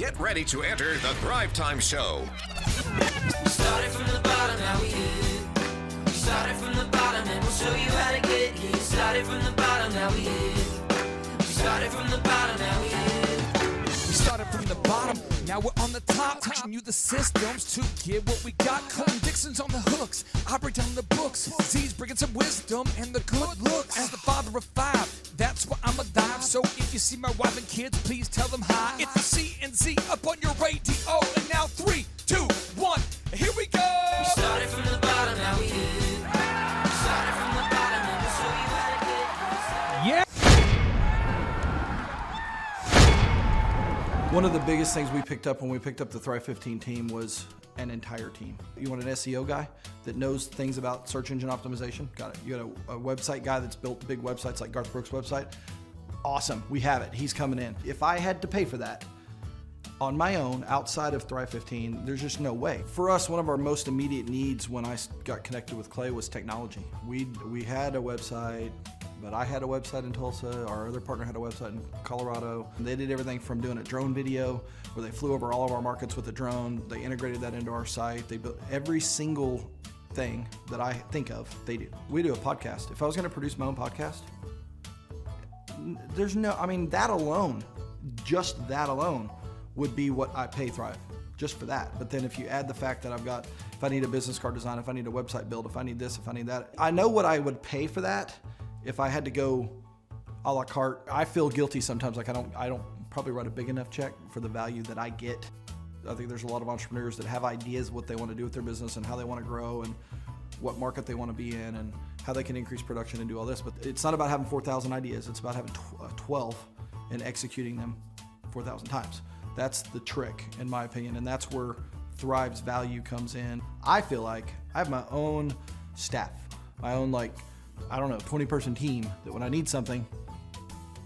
Get ready to enter the Thrivetime Show. We started from the bottom, now we here. We started from the bottom and we'll show you how to get here. Started from the bottom, now we here. We started from the bottom, now we here. We started from the bottom, now we're on the top, teaching you the systems to get what we got. Colin Dixon's on the hooks, I break down the books. Z's bringing some wisdom and the good looks. As the father of five, that's why I'm a dive. So if you see my wife and kids, please tell them hi. It's the C and Z up on your radio, and now 3, 2, 1, here we go. We started from the bottom, now we here. We started from the bottom and we'll show you how to get here. Yeah. One of the biggest things we picked up when we picked up the Thrive 15 team was an entire team. You want an SEO guy that knows things about search engine optimization? Got it. You got a website guy that's built big websites like Garth Brooks' website? Awesome, we have it. He's coming in. If I had to pay for that on my own, outside of Thrive 15, there's just no way. For us, one of our most immediate needs when I got connected with Clay was technology. We had a website, but I had a website in Tulsa, our other partner had a website in Colorado. They did everything from doing a drone video where they flew over all of our markets with a drone. They integrated that into our site. They built every single thing that I think of, they do. We do a podcast. If I was gonna produce my own podcast, there's no, I mean, that alone, just that alone would be what I pay Thrive, just for that. But then if you add the fact that I've got, if I need a business card design, if I need a website build, if I need this, if I need that, I know what I would pay for that. If I had to go a la carte, I feel guilty sometimes, like I don't probably write a big enough check for the value that I get. I think there's a lot of entrepreneurs that have ideas what they want to do with their business and how they want to grow and what market they want to be in and how they can increase production and do all this. But it's not about having 4,000 ideas, it's about having 12 and executing them 4,000 times. That's the trick, in my opinion, and that's where Thrive's value comes in. I feel like I have my own staff, my own, like, I don't know, 20-person team that when I need something,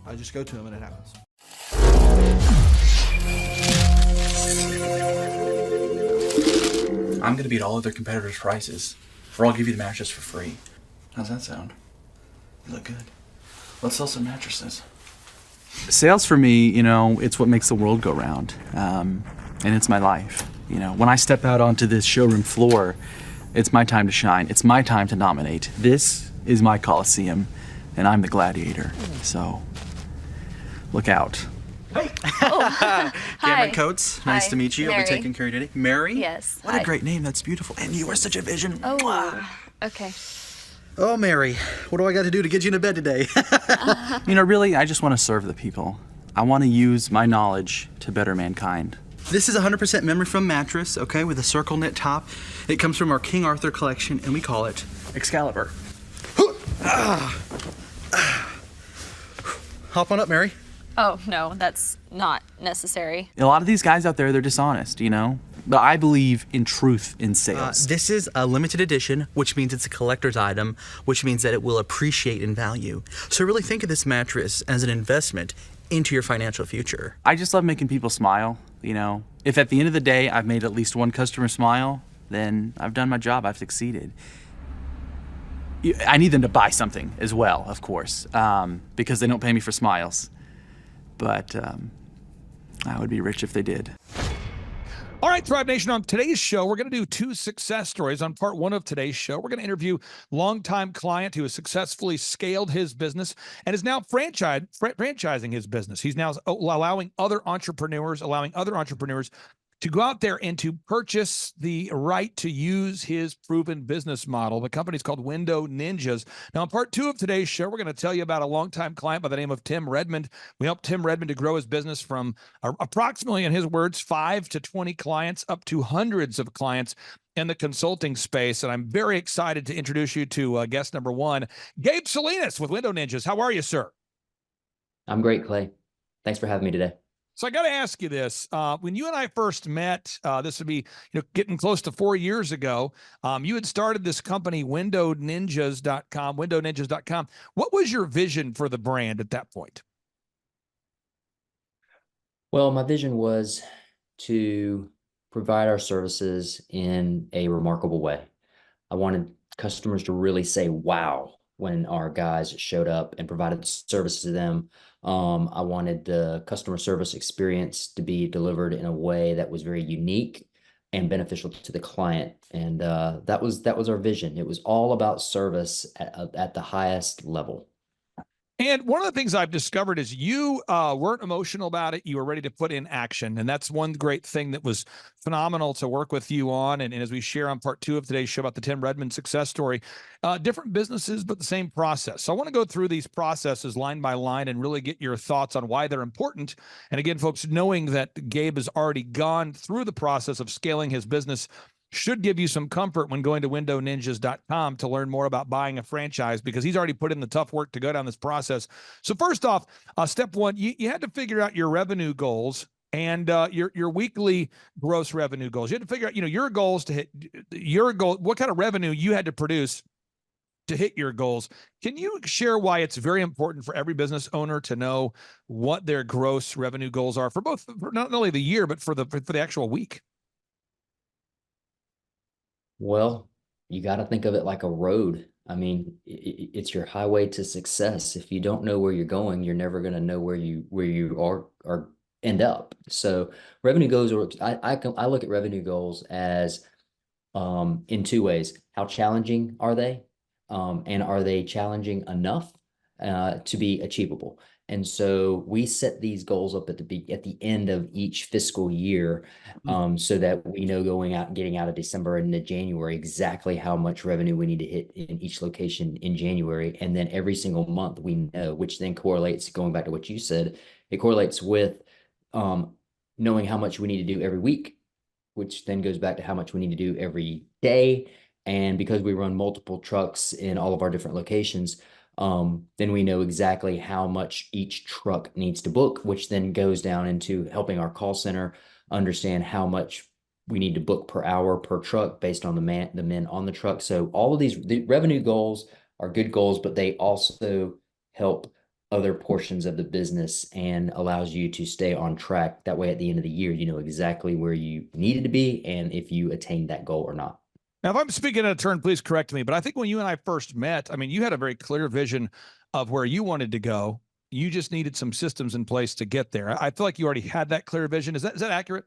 I just go to them and it happens. I'm gonna beat all other competitors' prices, or I'll give you the mattress for free. How's that sound? You look good. Let's sell some mattresses. Sales for me, it's what makes the world go round, and it's my life. When I step out onto this showroom floor, it's my time to shine. It's my time to dominate. This is my Coliseum, and I'm the gladiator. So, look out. Hey! Oh. Cameron Coates, nice to meet you. Mary. I'll be taking care of you today. Mary? Yes. What a great name, that's beautiful. And you are such a vision. Oh, Mwah. okay. Oh, Mary, what do I got to do to get you into bed today? Really, I just want to serve the people. I want to use my knowledge to better mankind. This is 100% memory foam mattress, okay, with a circle knit top. It comes from our King Arthur collection, and we call it Excalibur. Hop on up, Mary. Oh, no, that's not necessary. A lot of these guys out there, they're dishonest, But I believe in truth in sales. This is a limited edition, which means it's a collector's item, which means that it will appreciate in value. So really think of this mattress as an investment into your financial future. I just love making people smile, If at the end of the day I've made at least one customer smile, then I've done my job, I've succeeded. I need them to buy something as well, of course, because they don't pay me for smiles. But I would be rich if they did. All right, Thrive Nation, on today's show, we're going to do 2 success stories. On part 1 of today's show, we're going to interview longtime client who has successfully scaled his business and is now franchising his business. He's now allowing other entrepreneurs to go out there and to purchase the right to use his proven business model. The company's called Window Ninjas. Now, in part 2 of today's show, we're going to tell you about a longtime client by the name of Tim Redmond. We helped Tim Redmond to grow his business from approximately, in his words, 5 to 20 clients up to hundreds of clients in the consulting space. And I'm very excited to introduce you to guest number 1, Gabe Salinas with Window Ninjas. How are you, sir? I'm great, Clay. Thanks for having me today. So I got to ask you this. When you and I first met, this would be getting close to 4 years ago, you had started this company, windowninjas.com. What was your vision for the brand at that point? Well, my vision was to provide our services in a remarkable way. I wanted customers to really say, wow, when our guys showed up and provided service to them. I wanted the customer service experience to be delivered in a way that was very unique and beneficial to the client. And that was our vision. It was all about service at the highest level. And one of the things I've discovered is you weren't emotional about it. You were ready to put in action. And that's one great thing that was phenomenal to work with you on. And as we share on part 2 of today's show about the Tim Redmond success story, different businesses, but the same process. So I want to go through these processes line by line and really get your thoughts on why they're important. And again, folks, knowing that Gabe has already gone through the process of scaling his business should give you some comfort when going to windowninjas.com to learn more about buying a franchise, because he's already put in the tough work to go down this process. So first off, step one, you had to figure out your revenue goals and your weekly gross revenue goals. You had to figure out, your goals to hit your goal, what kind of revenue you had to produce to hit your goals. Can you share why it's very important for every business owner to know what their gross revenue goals are for not only the year, but for the actual week? Well, you got to think of it like a road. I mean, it's your highway to success. If you don't know where you're going, you're never going to know where you are end up. So revenue goals, or I look at revenue goals as in two ways. How challenging are they? And are they challenging enough to be achievable? And so we set these goals up at the end of each fiscal year, so that we know getting out of December into January exactly how much revenue we need to hit in each location in January, and then every single month we know, which then correlates. Going back to what you said, it correlates with knowing how much we need to do every week, which then goes back to how much we need to do every day. And because we run multiple trucks in all of our different locations, then we know exactly how much each truck needs to book, which then goes down into helping our call center understand how much we need to book per hour per truck based on the men on the truck. So all of the revenue goals are good goals, but they also help other portions of the business and allows you to stay on track. That way, at the end of the year, you know exactly where you needed to be and if you attained that goal or not. Now, if I'm speaking out of turn, please correct me. But I think when you and I first met, I mean, you had a very clear vision of where you wanted to go. You just needed some systems in place to get there. I feel like you already had that clear vision. Is that accurate?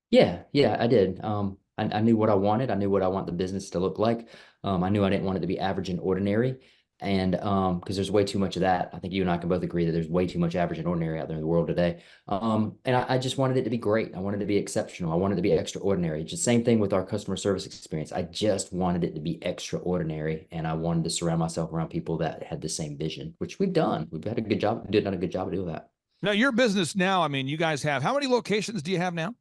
Yeah, I did. I knew what I wanted. I knew what I want the business to look like. I knew I didn't want it to be average and ordinary. And because there's way too much of that. I think you and I can both agree that there's way too much average and ordinary out there in the world today. And I just wanted it to be great. I wanted it to be exceptional. I wanted it to be extraordinary. It's the same thing with our customer service experience. I just wanted it to be extraordinary. And I wanted to surround myself around people that had the same vision, which we've done. We've had a good job, done a good job of doing that. Now, your business now, I mean, you guys have, how many locations do you have now?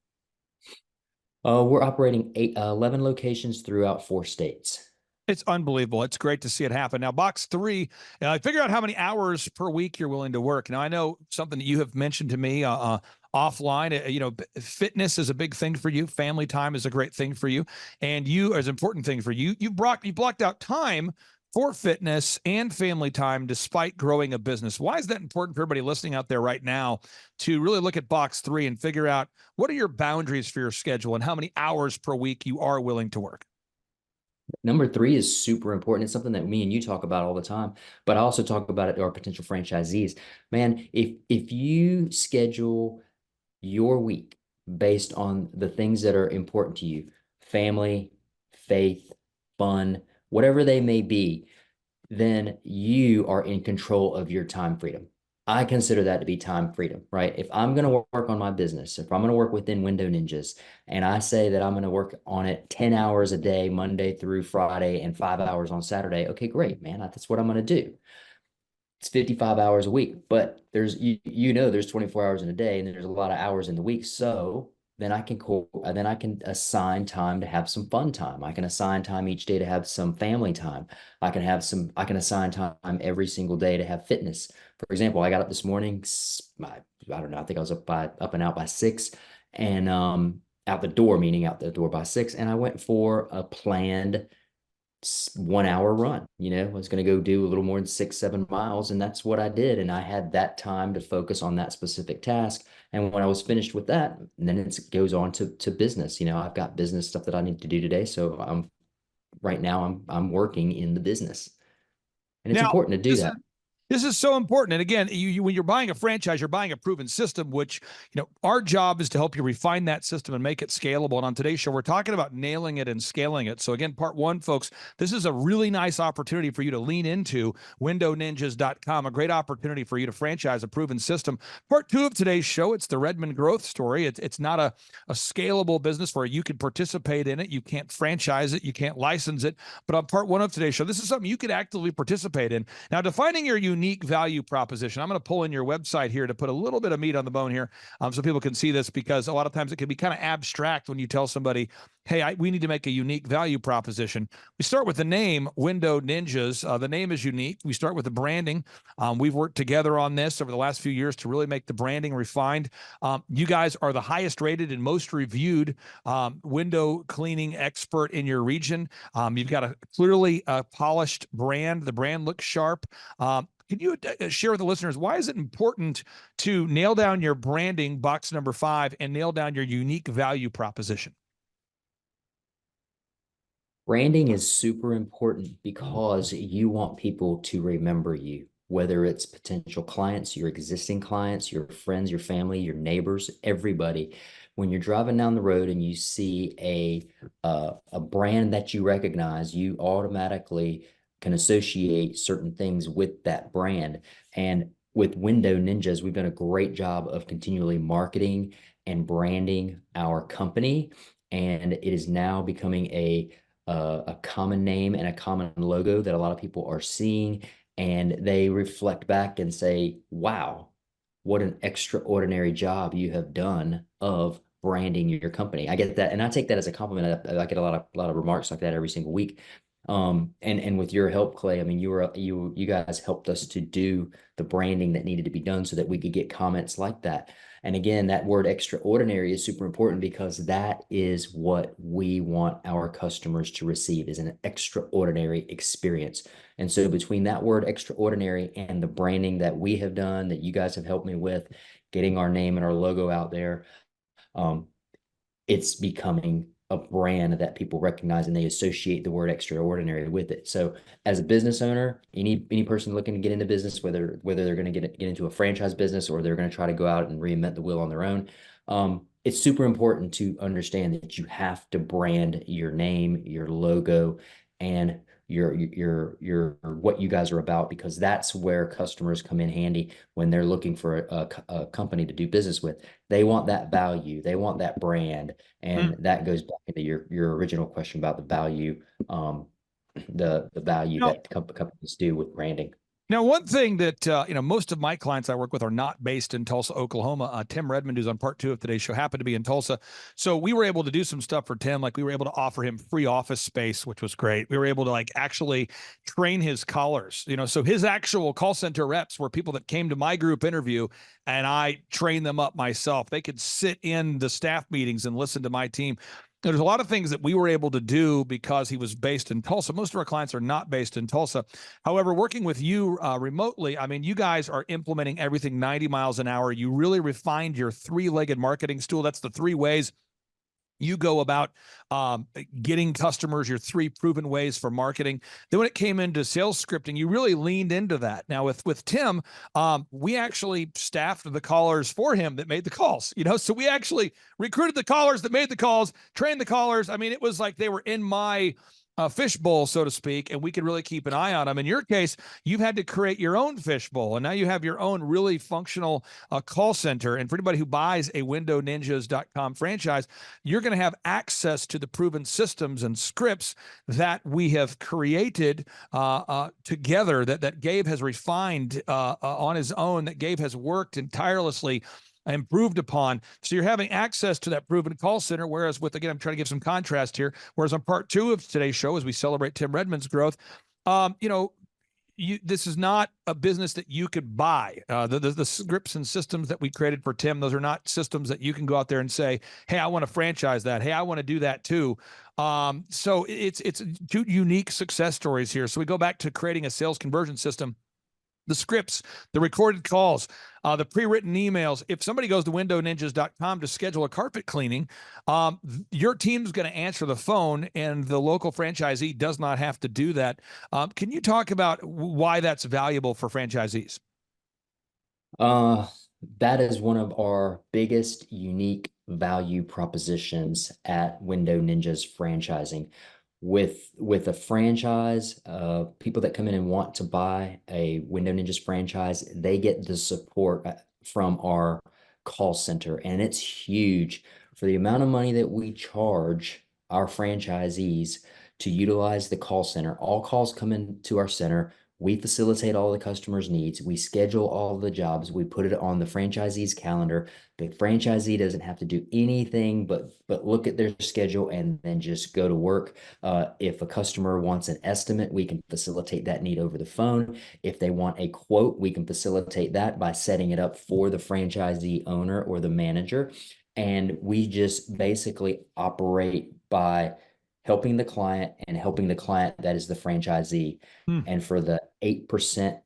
We're operating 11 locations throughout 4 states. It's unbelievable. It's great to see it happen. Now, box 3, figure out how many hours per week you're willing to work. Now, I know something that you have mentioned to me offline, fitness is a big thing for you. Family time is a great thing for you. And you is an important thing for you. You blocked out time for fitness and family time despite growing a business. Why is that important for everybody listening out there right now to really look at box 3 and figure out what are your boundaries for your schedule and how many hours per week you are willing to work? Number 3 is super important. It's something that me and you talk about all the time, but I also talk about it to our potential franchisees. Man, if you schedule your week based on the things that are important to you, family, faith, fun, whatever they may be, then you are in control of your time freedom. I consider that to be time freedom, right? If I'm going to work on my business, if I'm going to work within Window Ninjas, and I say that I'm going to work on it 10 hours a day, Monday through Friday, and 5 hours on Saturday, okay, great, man. That's what I'm going to do. It's 55 hours a week, but there's 24 hours in a day, and there's a lot of hours in the week. So then I can assign time to have some fun time. I can assign time each day to have some family time. I can assign time every single day to have fitness. For example, I got up this morning, I don't know, I think I was up and out by 6, and out the door, meaning out the door by 6, and I went for a planned 1 hour run. I was going to go do a little more than 6-7 miles, and that's what I did. And I had that time to focus on that specific task. And when I was finished with that, then it goes on to business. I've got business stuff that I need to do today. So right now I'm working in the business. And it's Now, important to do that. this is so important. And again, when you're buying a franchise, you're buying a proven system, which, our job is to help you refine that system and make it scalable. And on today's show, we're talking about nailing it and scaling it. So again, part one, folks, this is a really nice opportunity for you to lean into windowninjas.com, a great opportunity for you to franchise a proven system. Part two of today's show, it's the Redmond growth story. It's not a scalable business where you can participate in it. You can't franchise it. You can't license it. But on part one of today's show, this is something you could actively participate in. Now, defining your unique value proposition. I'm going to pull in your website here to put a little bit of meat on the bone here, so people can see this, because a lot of times it can be kind of abstract when you tell somebody, hey, we need to make a unique value proposition. We start with the name, Window Ninjas. The name is unique. We start with the branding. We've worked together on this over the last few years to really make the branding refined. You guys are the highest rated and most reviewed window cleaning expert in your region. You've got a clearly polished brand. The brand looks sharp. Can you share with the listeners, why is it important to nail down your branding, box number 5, and nail down your unique value proposition? Branding is super important because you want people to remember you, whether it's potential clients, your existing clients, your friends, your family, your neighbors, everybody. When you're driving down the road and you see a brand that you recognize, you automatically can associate certain things with that brand. And with Window Ninjas, we've done a great job of continually marketing and branding our company, and it is now becoming a common name and a common logo that a lot of people are seeing, and they reflect back and say, wow, what an extraordinary job you have done of branding your company. I get that, and I take that as a compliment. I get a lot of remarks like that every single week. And with your help, Clay, I mean, you guys helped us to do the branding that needed to be done so that we could get comments like that. And again, that word extraordinary is super important because that is what we want our customers to receive, is an extraordinary experience. And so between that word extraordinary and the branding that we have done, that you guys have helped me with, getting our name and our logo out there, it's becoming a brand that people recognize, and they associate the word extraordinary with it. So as a business owner, any person looking to get into business, whether they're going to get into a franchise business or they're going to try to go out and reinvent the wheel on their own, it's super important to understand that you have to brand your name, your logo, and your what you guys are about, because that's where customers come in handy when they're looking for a company to do business with. They want that value, they want that brand, and that goes back into your original question about the value, the value that companies do with branding. Now, one thing that, most of my clients I work with are not based in Tulsa, Oklahoma. Tim Redmond, who's on part 2 of today's show, happened to be in Tulsa. So we were able to do some stuff for Tim. Like, we were able to offer him free office space, which was great. We were able to actually train his callers, so his actual call center reps were people that came to my group interview, and I trained them up myself. They could sit in the staff meetings and listen to my team. There's a lot of things that we were able to do because he was based in Tulsa. Most of our clients are not based in Tulsa. However, working with you remotely, I mean, you guys are implementing everything 90 miles an hour. You really refined your 3-legged marketing stool. That's the 3 ways you go about getting customers, your 3 proven ways for marketing. Then when it came into sales scripting, you really leaned into that. Now with Tim, we actually staffed the callers for him that made the calls, so we actually recruited the callers that made the calls, trained the callers. I mean, it was like they were in my fishbowl, so to speak, and we could really keep an eye on them. In your case, you've had to create your own fishbowl, and now you have your own really functional call center. And for anybody who buys a windowninjas.com franchise, you're going to have access to the proven systems and scripts that we have created together, that Gabe has refined on his own, that Gabe has worked tirelessly improved upon. So you're having access to that proven call center. Whereas again, I'm trying to give some contrast here. Whereas on part 2 of today's show, as we celebrate Tim Redmond's growth, this is not a business that you could buy. The scripts and systems that we created for Tim, those are not systems that you can go out there and say, hey, I want to franchise that. Hey, I want to do that too. So it's 2 unique success stories here. So we go back to creating a sales conversion system. the scripts, the recorded calls, the pre-written emails. If somebody goes to windowninjas.com to schedule a carpet cleaning, your team's going to answer the phone, and the local franchisee does not have to do that. Can you talk about why that's valuable for franchisees? That is one of our biggest unique value propositions at Window Ninjas franchising. With a franchise, people that come in and want to buy a Window Ninjas franchise, they get the support from our call center, and it's huge for the amount of money that we charge our franchisees to utilize the call center. All calls come into our center. We facilitate all the customers' needs. We schedule all the jobs. We put it on the franchisee's calendar. The franchisee doesn't have to do anything but look at their schedule and then just go to work. If a customer wants an estimate, we can facilitate that need over the phone. If they want a quote, we can facilitate that by setting it up for the franchisee owner or the manager. And we just basically operate by helping the client and helping the client that is the franchisee. And for the 8%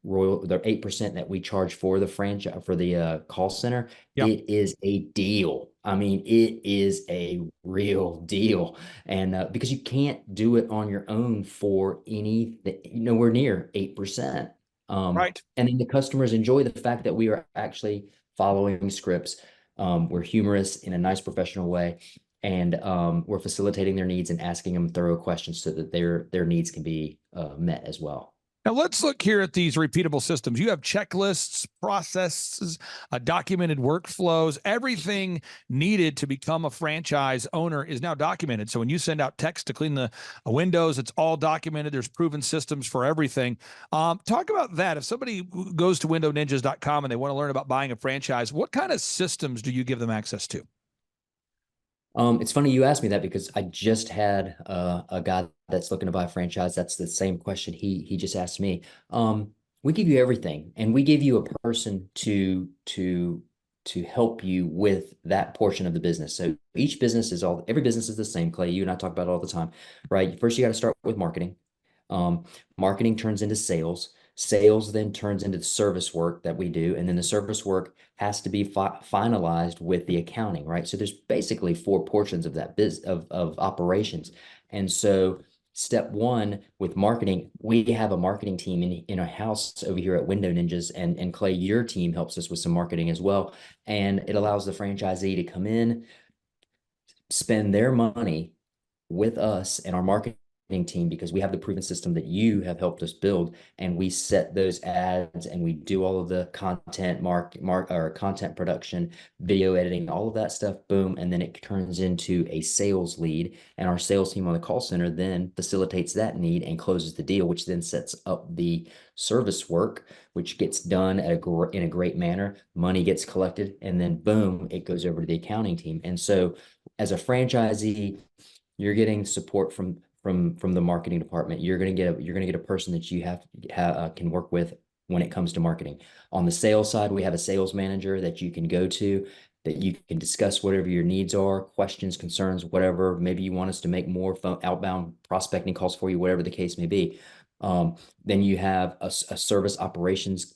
the 8% that we charge for the franchise for the call center, Yep. it is a deal. I mean, it is a real deal. And because you can't do it on your own for anything, nowhere near 8%. Right. And then the customers enjoy the fact that we are actually following scripts. We're humorous in a nice professional way, and we're facilitating their needs and asking them thorough questions so that their needs can be met as well. Now let's look here at these repeatable systems. You have checklists, processes, documented workflows. Everything needed to become a franchise owner is now documented. So when you send out text to clean the windows, it's all documented. There's proven systems for everything. Talk about that. If somebody goes to windowninjas.com and they want to learn about buying a franchise, what kind of systems do you give them access to? It's funny you asked me that because I just had a guy that's looking to buy a franchise. That's the same question he just asked me. We give you everything, and we give you a person to help you with that portion of the business. So every business is the same, Clay. You and I talk about it all the time, right? First, you got to start with marketing. Marketing turns into sales. Sales then turns into the service work that we do, and then the service work has to be finalized with the accounting, right? So there's basically four portions of that of operations. And so step one with marketing, we have a marketing team in our house over here at Window Ninjas, and Clay, your team helps us with some marketing as well. And it allows the franchisee to come in, spend their money with us and our marketing team, because we have the proven system that you have helped us build, and we set those ads and we do all of the content or content production, video editing, all of that stuff, boom, and then it turns into a sales lead, and our sales team on the call center then facilitates that need and closes the deal, which then sets up the service work, which gets done in a great manner. Money gets collected, and then boom, it goes over to the accounting team. And so as a franchisee, you're getting support from the marketing department. You're going to get a person that you can work with when it comes to marketing. On the sales side, we have a sales manager that you can go to, that you can discuss whatever your needs are, questions, concerns, whatever. Maybe you want us to make more outbound prospecting calls for you, whatever the case may be. Then you have a service operations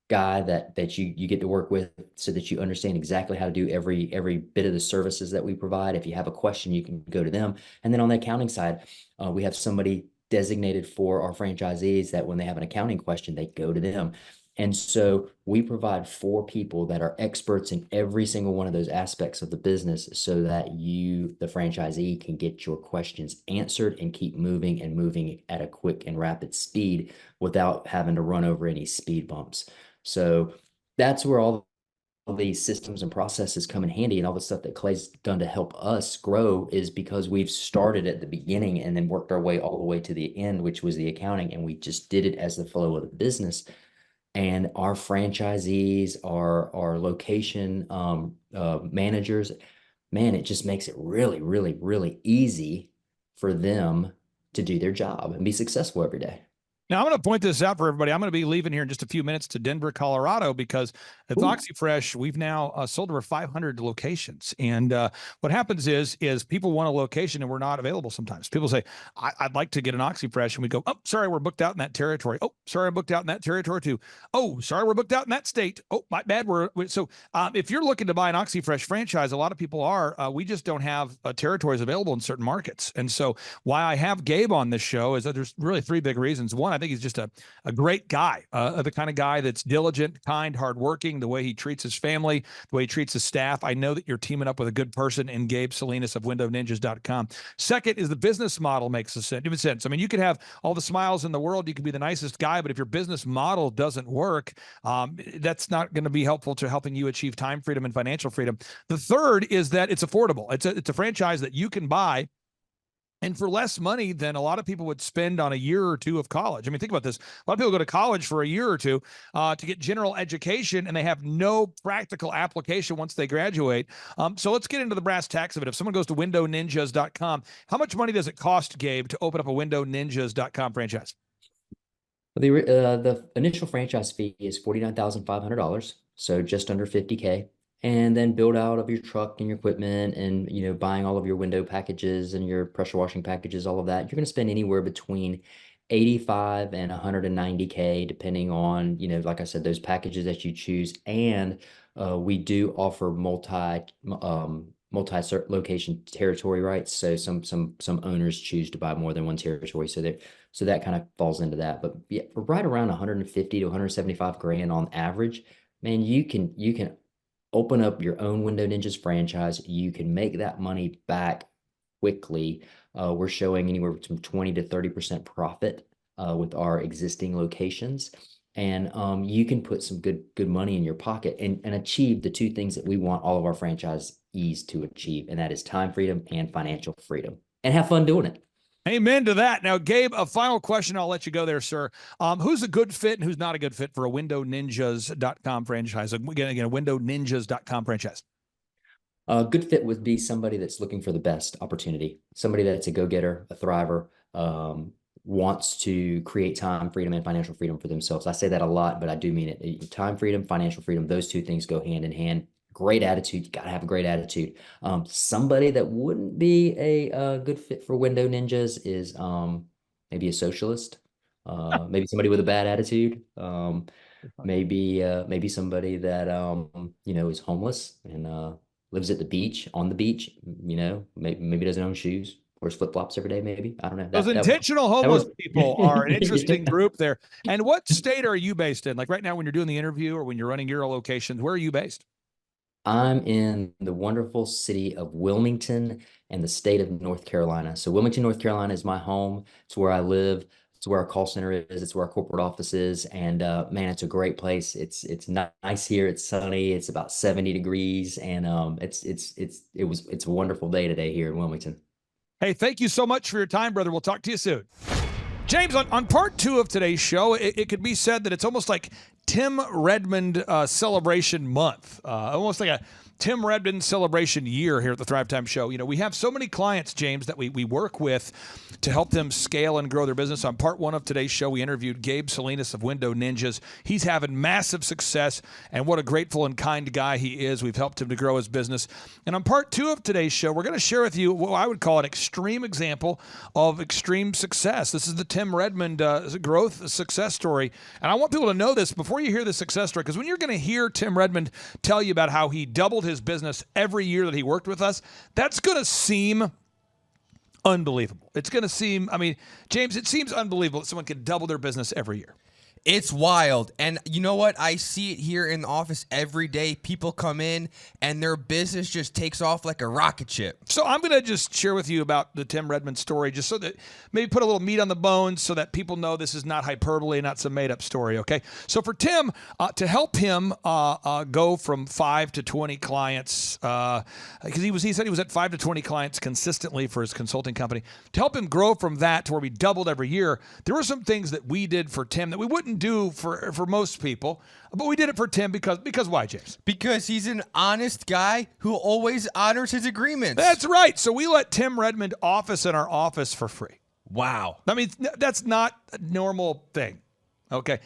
guy that you get to work with, so that you understand exactly how to do every bit of the services that we provide. If you have a question, you can go to them. And then on the accounting side, we have somebody designated for our franchisees that when they have an accounting question, they go to them. And so we provide 4 people that are experts in every single one of those aspects of the business, so that you, the franchisee, can get your questions answered and keep moving at a quick and rapid speed without having to run over any speed bumps. So that's where all these systems and processes come in handy, and all the stuff that Clay's done to help us grow is because we've started at the beginning and then worked our way all the way to the end, which was the accounting, and we just did it as the flow of the business. And our franchisees, our location managers, man, it just makes it really, really, really easy for them to do their job and be successful every day. Now, I'm going to point this out for everybody. I'm going to be leaving here in just a few minutes to Denver, Colorado, because at OxyFresh, we've now sold over 500 locations. And what happens is people want a location and we're not available sometimes. People say, I'd like to get an OxyFresh. And we go, oh, sorry, we're booked out in that territory. Oh, sorry, I'm booked out in that territory too. Oh, sorry, we're booked out in that state. Oh, my bad. So if you're looking to buy an OxyFresh franchise, a lot of people are. We just don't have territories available in certain markets. And so why I have Gabe on this show is that there's really three big reasons. One, I think he's just a great guy, the kind of guy that's diligent, kind, hardworking, the way he treats his family, the way he treats his staff. I know that you're teaming up with a good person in Gabe Salinas of WindowNinjas.com. Second is the business model makes sense. I mean, you could have all the smiles in the world. You could be the nicest guy, but if your business model doesn't work, that's not going to be helpful to helping you achieve time freedom and financial freedom. The third is that it's affordable. It's a franchise that you can buy, and for less money than a lot of people would spend on a year or two of college. I mean, think about this. A lot of people go to college for a year or two to get general education, and they have no practical application once they graduate. So let's get into the brass tacks of it. If someone goes to WindowNinjas.com, how much money does it cost, Gabe, to open up a WindowNinjas.com franchise? The initial franchise fee is $49,500, so just under $50K. And then build out of your truck and your equipment and, buying all of your window packages and your pressure washing packages, all of that. You're going to spend anywhere between 85 and 190K, depending on, like I said, those packages that you choose. And we do offer multi-location territory rights. So some owners choose to buy more than one territory. So that kind of falls into that. But yeah, right around 150 to 175 grand on average, man, you can open up your own Window Ninjas franchise. You can make that money back quickly. We're showing anywhere between 20 to 30% profit with our existing locations. And you can put some good money in your pocket and achieve the two things that we want all of our franchisees to achieve, and that is time freedom and financial freedom, and have fun doing it. Amen to that. Now, Gabe, a final question. I'll let you go there, sir. Who's a good fit and who's not a good fit for a WindowNinjas.com franchise? Again, a WindowNinjas.com franchise. A good fit would be somebody that's looking for the best opportunity, somebody that's a go-getter, a thriver, wants to create time freedom and financial freedom for themselves. I say that a lot, but I do mean it. Time freedom, financial freedom, those two things go hand in hand. Great attitude. You got to have a great attitude. Somebody that wouldn't be a good fit for Window Ninjas is maybe a socialist, maybe somebody with a bad attitude, maybe somebody that is homeless and lives at the beach, on the beach. Maybe doesn't own shoes, wears flip flops every day. Maybe, I don't know. Those intentional homeless people are an interesting group there. And what state are you based in? Like right now, when you're doing the interview or when you're running your locations, where are you based? I'm in the wonderful city of Wilmington and the state of North Carolina. So Wilmington, North Carolina is my home. It's where I live. It's where our call center is. It's where our corporate office is. And man, it's a great place. It's nice here. It's sunny. It's about 70 degrees, and it's a wonderful day today here in Wilmington. Hey, thank you so much for your time, brother. We'll talk to you soon. James, on part two of today's show, it could be said that it's almost like Tim Redmond celebration month, almost like a Tim Redmond celebration year here at the Thrivetime Show. We have so many clients, James, that we work with to help them scale and grow their business. On part one of today's show, we interviewed Gabe Salinas of Window Ninjas. He's having massive success, and what a grateful and kind guy he is. We've helped him to grow his business. And on part two of today's show, we're going to share with you what I would call an extreme example of extreme success. This is the Tim Redmond growth success story. And I want people to know this before you hear the success story, because when you're going to hear Tim Redmond tell you about how he doubled his business every year that he worked with us, that's going to seem unbelievable. It's going to seem, James, it seems unbelievable that someone can double their business every year. It's wild. And you know what? I see it here in the office every day. People come in and their business just takes off like a rocket ship. So I'm going to just share with you about the Tim Redmond story, just so that maybe put a little meat on the bones so that people know this is not hyperbole, not some made up story. Okay. So for Tim, to help him go from 5 to 20 clients, because he said he was at 5 to 20 clients consistently for his consulting company, to help him grow from that to where we doubled every year, there were some things that we did for Tim that we wouldn't do for most people, but we did it for Tim because why, James? Because he's an honest guy who always honors his agreements. That's right. So we let Tim Redmond office in our office for free. Wow. I mean, that's not a normal thing. Okay.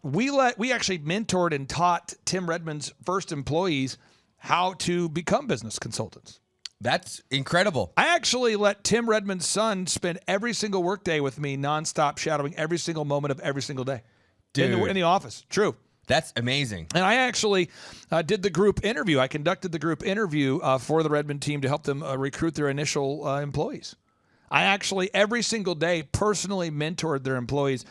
We actually mentored and taught Tim Redmond's first employees how to become business consultants. That's incredible. I actually let Tim Redmond's son spend every single workday with me, nonstop shadowing every single moment of every single day. Dude. In the office. True. That's amazing. And I actually did the group interview. I conducted the group interview for the Redmond team to help them recruit their initial employees. I actually, every single day, personally mentored their employees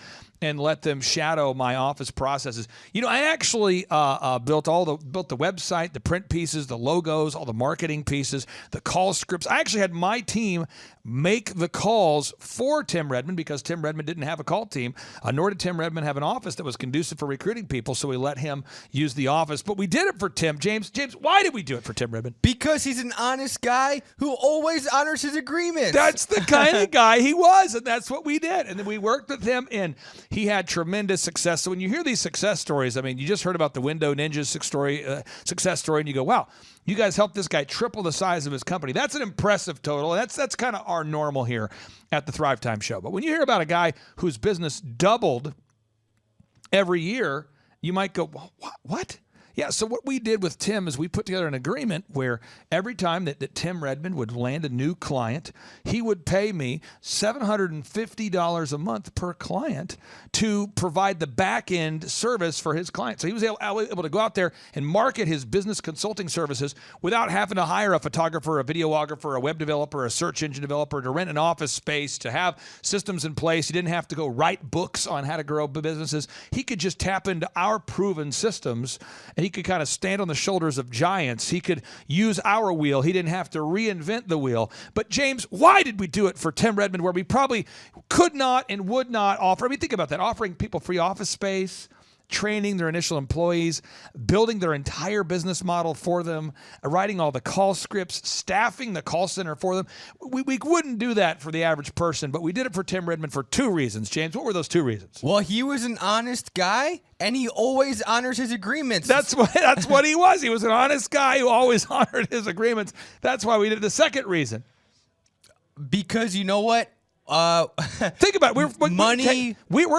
and let them shadow my office processes. You know, I actually built the website, the print pieces, the logos, all the marketing pieces, the call scripts. I actually had my team make the calls for Tim Redmond because Tim Redmond didn't have a call team, nor did Tim Redmond have an office that was conducive for recruiting people, so we let him use the office. But we did it for Tim. James, why did we do it for Tim Redmond? Because he's an honest guy who always honors his agreements. That's the kind of guy he was, and that's what we did. And then we worked with him, and he had tremendous success. So when you hear these success stories, I mean, you just heard about the Window Ninjas success story, and you go, wow, you guys helped this guy triple the size of his company. That's an impressive total. And that's kind of our normal here at the Thrivetime Show. But when you hear about a guy whose business doubled every year, you might go, what? Yeah, so what we did with Tim is we put together an agreement where every time that Tim Redmond would land a new client, he would pay me $750 a month per client to provide the back-end service for his client. So he was able to go out there and market his business consulting services without having to hire a photographer, a videographer, a web developer, a search engine developer, to rent an office space, to have systems in place. He didn't have to go write books on how to grow businesses. He could just tap into our proven systems, and he could kind of stand on the shoulders of giants. He could use our wheel. He didn't have to reinvent the wheel. But James, why did we do it for Tim Redmond where we probably could not and would not offer? I mean, think about that. Offering people free office space, training their initial employees, building their entire business model for them, writing all the call scripts, staffing the call center for them. We wouldn't do that for the average person, but we did it for Tim Redmond for two reasons. James, what were those two reasons? Well, he was an honest guy, and he always honors his agreements. That's what he was. He was an honest guy who always honored his agreements. That's why we did it. The second reason. Because you know what? Think about it. We're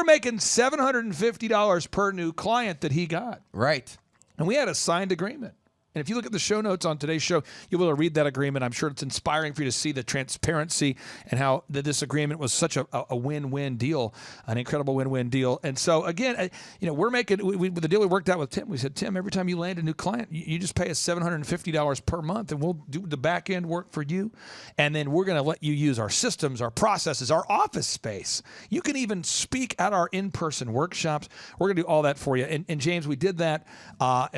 making $750 per new client that he got. Right. And we had a signed agreement. And if you look at the show notes on today's show, you'll be able to read that agreement. I'm sure it's inspiring for you to see the transparency and how this agreement was such a win-win deal, an incredible win-win deal. And so, again, we're making with the deal we worked out with Tim. We said, Tim, every time you land a new client, you just pay us $750 per month, and we'll do the back end work for you. And then we're going to let you use our systems, our processes, our office space. You can even speak at our in-person workshops. We're going to do all that for you. And James, we did that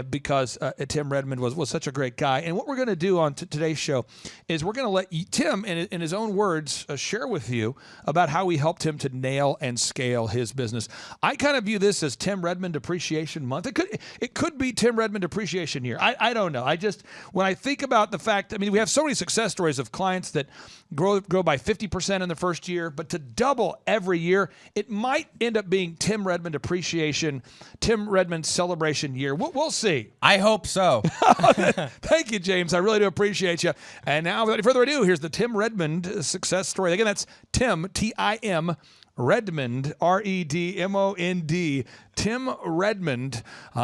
because Tim Redmond was such a great guy. And what we're going to do on today's show is we're going to let Tim, in his own words, share with you about how we helped him to nail and scale his business. I kind of view this as Tim Redmond Appreciation Month. It could be Tim Redmond Appreciation Year. I don't know. When I think about the fact, we have so many success stories of clients that grow by 50% in the first year, but to double every year, it might end up being Tim Redmond Appreciation, Tim Redmond Celebration Year. We'll see. I hope so. Thank you, James. I really do appreciate you. And now, without any further ado, here's the Tim Redmond success story. Again, that's Tim, T-I-M, Redmond, R-E-D-M-O-N-D. Tim Redmond,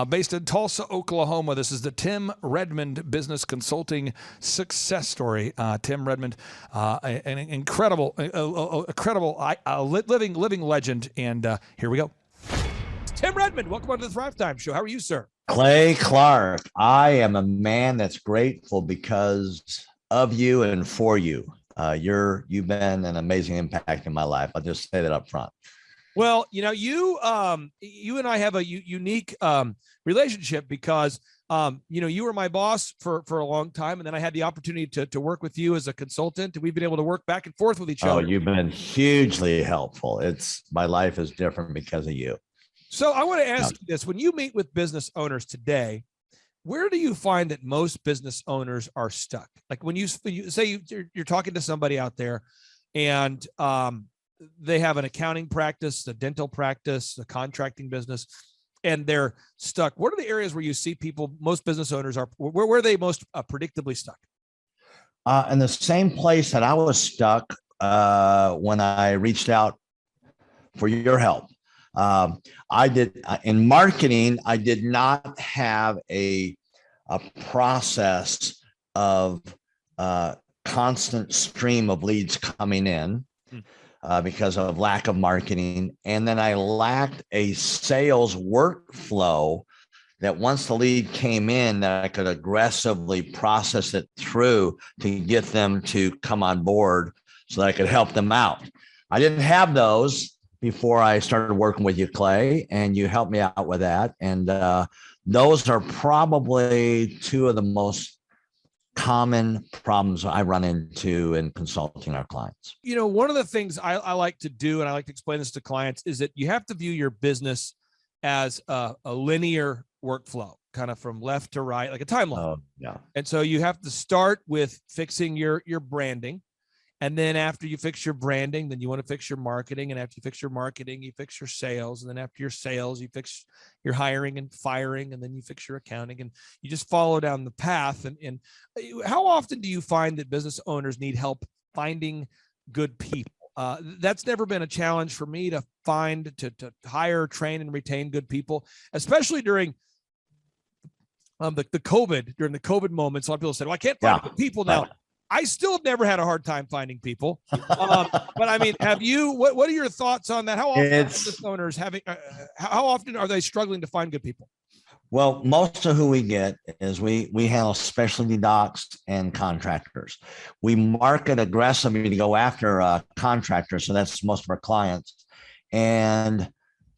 based in Tulsa, Oklahoma. This is the Tim Redmond Business Consulting success story. Tim Redmond, an incredible living legend. And here we go. Tim Redmond, welcome on to the Thrivetime Show. How are you, sir? Clay Clark, I am a man that's grateful because of you and for you. You've been an amazing impact in my life. I'll just say that up front. Well, you and I have a unique relationship because you were my boss for a long time, and then I had the opportunity to work with you as a consultant, and we've been able to work back and forth with each other. Oh, you've been hugely helpful. My life is different because of you. So I want to ask you this. When you meet with business owners today, where do you find that most business owners are stuck? Like when you say you're talking to somebody out there and they have an accounting practice, a dental practice, a contracting business, and they're stuck. What are the areas where you see most business owners where are they most predictably stuck? In the same place that I was stuck when I reached out for your help. I did in marketing. I did not have a process of constant stream of leads coming in because of lack of marketing, and then I lacked a sales workflow that once the lead came in, that I could aggressively process it through to get them to come on board so that I could help them out. I didn't have those before I started working with you, Clay, and you helped me out with that. And those are probably two of the most common problems I run into in consulting our clients. You know, one of the things I like to do, and I like to explain this to clients, is that you have to view your business as a linear workflow, kind of from left to right, like a timeline. Oh, yeah. And so you have to start with fixing your branding. And then after you fix your branding, then you want to fix your marketing. And after you fix your marketing, you fix your sales. And then after your sales, you fix your hiring and firing. And then you fix your accounting. And you just follow down the path. And how often do you find that business owners need help finding good people? That's never been a challenge for me to find, to hire, train, and retain good people, especially during during the COVID moments. A lot of people said, well, I can't find good people now. I still have never had a hard time finding people. But I mean, have you, what are your thoughts on that? How often are business owners how often are they struggling to find good people? Well, most of who we get is we handle specialty docs and contractors. We market aggressively to go after contractors. So that's most of our clients. And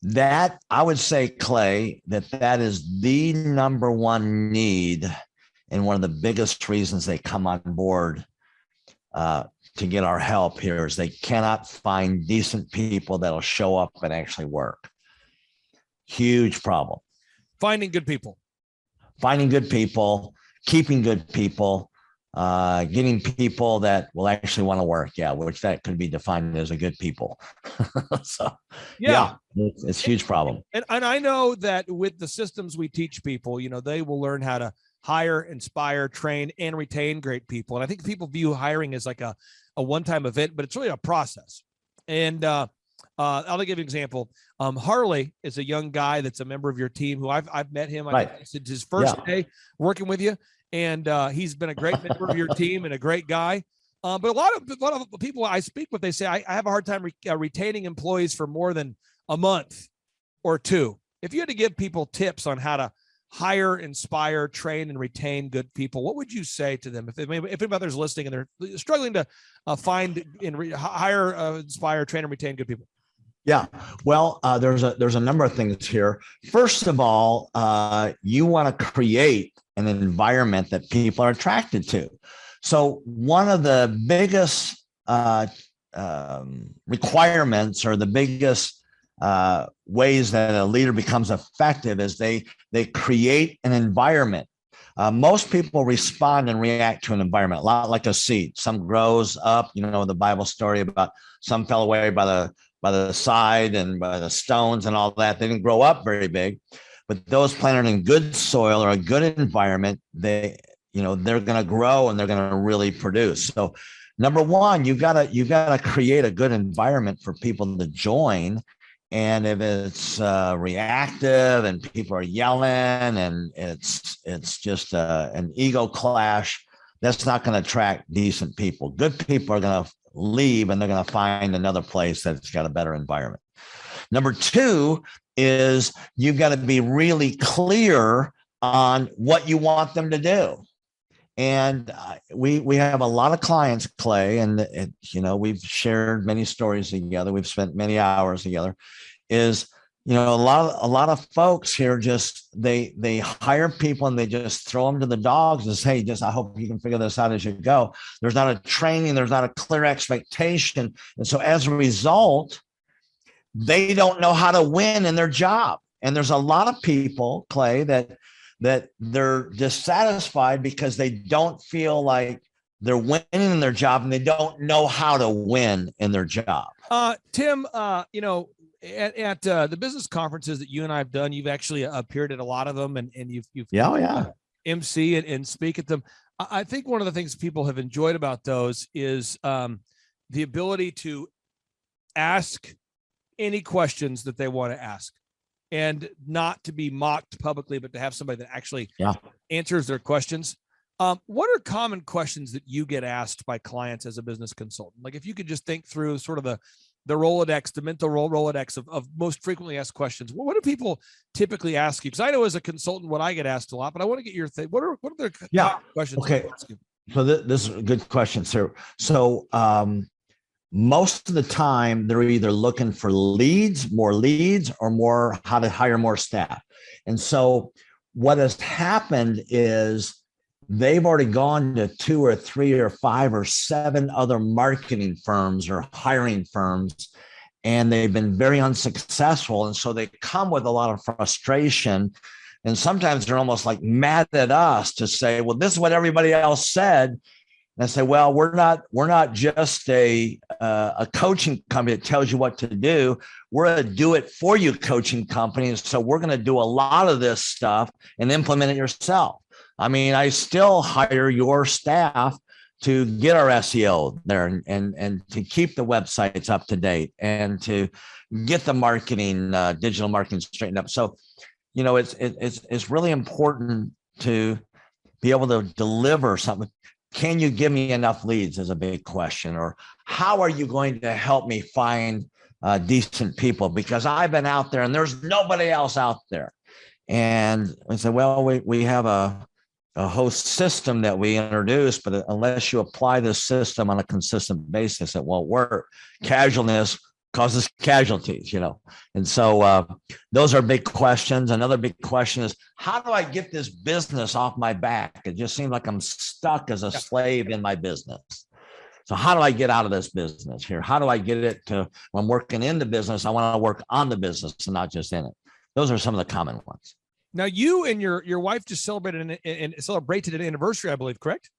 that, I would say, Clay, that is the number one need and one of the biggest reasons they come on board to get our help here is they cannot find decent people that'll show up and actually work. Huge problem. Finding good people, keeping good people, getting people that will actually want to work. Yeah. Which that could be defined as a good people. So yeah, it's a huge problem. And I know that with the systems we teach people, you know, they will learn how to hire, inspire, train, and retain great people. And I think people view hiring as like a one-time event, but it's really a process. And I'll give you an example. Harley is a young guy that's a member of your team who I've met him. Right. It's his first day working with you. And he's been a great member of your team and a great guy. But a lot of people I speak with, they say, I have a hard time retaining employees for more than a month or two. If you had to give people tips on how to hire, inspire, train, and retain good people, what would you say to them? If anybody's listening and they're struggling to find and hire, inspire, train, and retain good people? Yeah, well, there's a number of things here. First of all, you want to create an environment that people are attracted to. So one of the biggest requirements, or the biggest ways that a leader becomes effective, is they create an environment. Most people respond and react to an environment a lot like a seed. Some grows up, you know, the Bible story about some fell away by the side and by the stones and all that. They didn't grow up very big, but those planted in good soil or a good environment, they're going to grow and they're going to really produce. So number one, you've got to create a good environment for people to join. And if it's reactive and people are yelling and it's just an ego clash, that's not going to attract decent people. Good people are going to leave and they're going to find another place that's got a better environment. Number two is you've got to be really clear on what you want them to do. And we have a lot of clients, Clay, and we've shared many stories together. We've spent many hours together. Is a lot of folks here just they hire people and they just throw them to the dogs and say, hey, I hope you can figure this out as you go. There's not a training, there's not a clear expectation, and so as a result, they don't know how to win in their job. And there's a lot of people, Clay, that they're dissatisfied because they don't feel like they're winning in their job and they don't know how to win in their job. Tim, at the business conferences that you and I have done, you've actually appeared at a lot of them, and you've MC and speak at them. I think one of the things people have enjoyed about those is the ability to ask any questions that they want to ask, and not to be mocked publicly, but to have somebody that actually answers their questions. What are common questions that you get asked by clients as a business consultant? Like if you could just think through sort of the Rolodex, the mental Rolodex of most frequently asked questions. What do people typically ask you? Because I know as a consultant, what I get asked a lot, but I want to get your thing. What are their questions? Okay. So this is a good question, sir. So most of the time they're either looking for leads, or more how to hire more staff. And so what has happened is they've already gone to 2 or 3 or 5 or 7 other marketing firms or hiring firms, and they've been very unsuccessful. And so they come with a lot of frustration. And sometimes they're almost like mad at us to say, well, this is what everybody else said. And I say, well, we're not just a coaching company that tells you what to do. We're a do it for you coaching company. And so we're going to do a lot of this stuff and implement it yourself. I mean, I still hire your staff to get our SEO there and to keep the websites up to date and to get the marketing, digital marketing straightened up. So, you know, it's really important to be able to deliver something. Can you give me enough leads is a big question, or how are you going to help me find decent people? Because I've been out there and there's nobody else out there. And I said, well, we have a host system that we introduced, but unless you apply this system on a consistent basis, it won't work. Casualness causes casualties, you know? And so those are big questions. Another big question is, how do I get this business off my back? It just seems like I'm stuck as a slave in my business. So how do I get out of this business here? How do I get it to, when I'm working in the business, I want to work on the business and not just in it. Those are some of the common ones. Now, you and your wife just celebrated an anniversary, I believe, correct?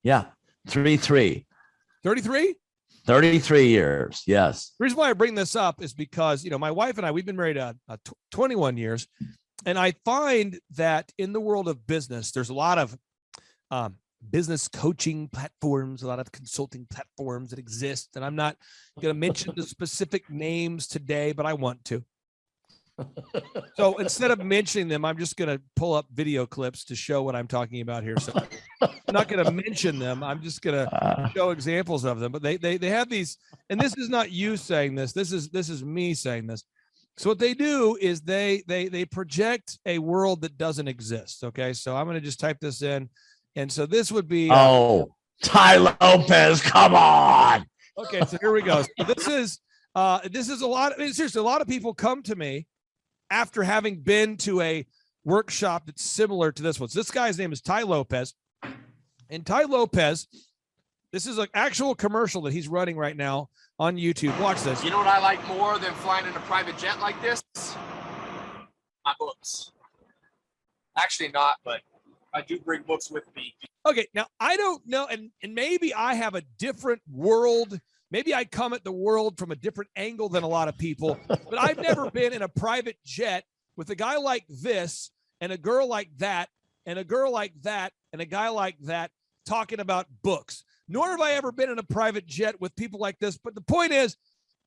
Yeah, 33. 33? 33 years, yes. The reason why I bring this up is because, you know, my wife and I, we've been married 21 years, and I find that in the world of business, there's a lot of business coaching platforms, a lot of consulting platforms that exist, and I'm not going to mention the specific names today, but I want to. So instead of mentioning them, I'm just going to pull up video clips to show what I'm talking about here. So I'm not going to mention them. I'm just going to show examples of them. But they have these, and this is not you saying this. This is me saying this. So what they do is they project a world that doesn't exist. Okay, so I'm going to just type this in, and so this would be Ty Lopez. Come on. Okay, so here we go. So this is a lot. Seriously, a lot of people come to me after having been to a workshop that's similar to this one. So this guy's name is Ty Lopez. And Ty Lopez, this is an actual commercial that he's running right now on YouTube. Watch this. You know what I like more than flying in a private jet like this? My books. Actually not, but I do bring books with me. Okay, now I don't know, and maybe I have a different world. Maybe I come at the world from a different angle than a lot of people, but I've never been in a private jet with a guy like this and a girl like that and a girl like that and a guy like that talking about books. Nor have I ever been in a private jet with people like this. But the point is,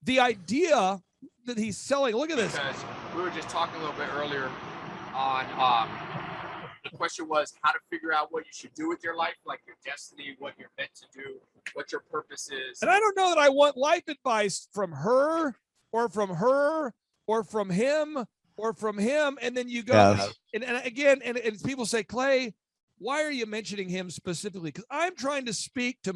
the idea that he's selling, look at this. Because we were just talking a little bit earlier on, the question was how to figure out what you should do with your life, like your destiny, what you're meant to do, what your purpose is. And I don't know that I want life advice from her or from him or from him. And then you go, and again, and people say, Clay, why are you mentioning him specifically? Because I'm trying to speak to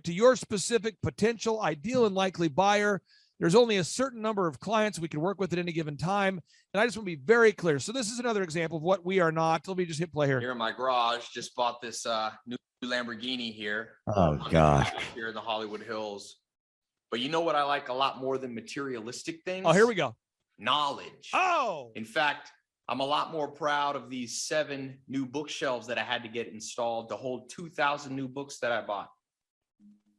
your specific potential ideal and likely buyer. There's only a certain number of clients we can work with at any given time. And I just want to be very clear. So this is another example of what we are not. Let me just hit play here. Here in my garage, just bought this new Lamborghini here. Oh, gosh. Here in the Hollywood Hills. But you know what I like a lot more than materialistic things? Oh, here we go. Knowledge. Oh. In fact, I'm a lot more proud of these 7 new bookshelves that I had to get installed to hold 2,000 new books that I bought.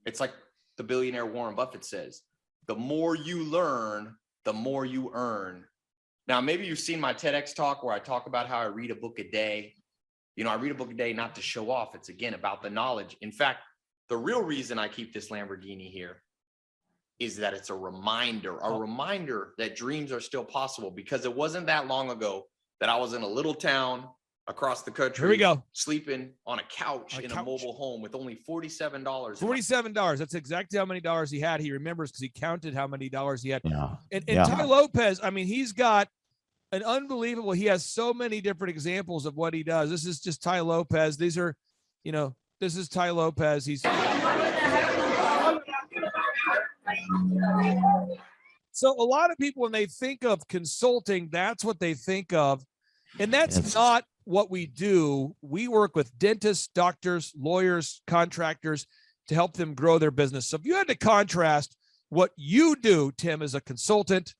It's like the billionaire Warren Buffett says, the more you learn, the more you earn. Now, maybe you've seen my TEDx talk where I talk about how I read a book a day. You know, I read a book a day not to show off. It's, again, about the knowledge. In fact, The real reason I keep this Lamborghini here is that it's a reminder that dreams are still possible, because it wasn't that long ago that I was in a little town across the country. Here we go. Sleeping on a couch in a mobile home with only $47. $47. That's exactly how many dollars he had. He remembers because he counted how many dollars he had. Yeah. And Ty Lopez, I mean, he's got an unbelievable, he has so many different examples of what he does. This is just Ty Lopez. These are, this is Ty Lopez. He's so a lot of people, when they think of consulting, that's what they think of. And that's not what we do. We work with dentists, doctors, lawyers, contractors to help them grow their business. So if you had to contrast what you do, Tim, as a consultant,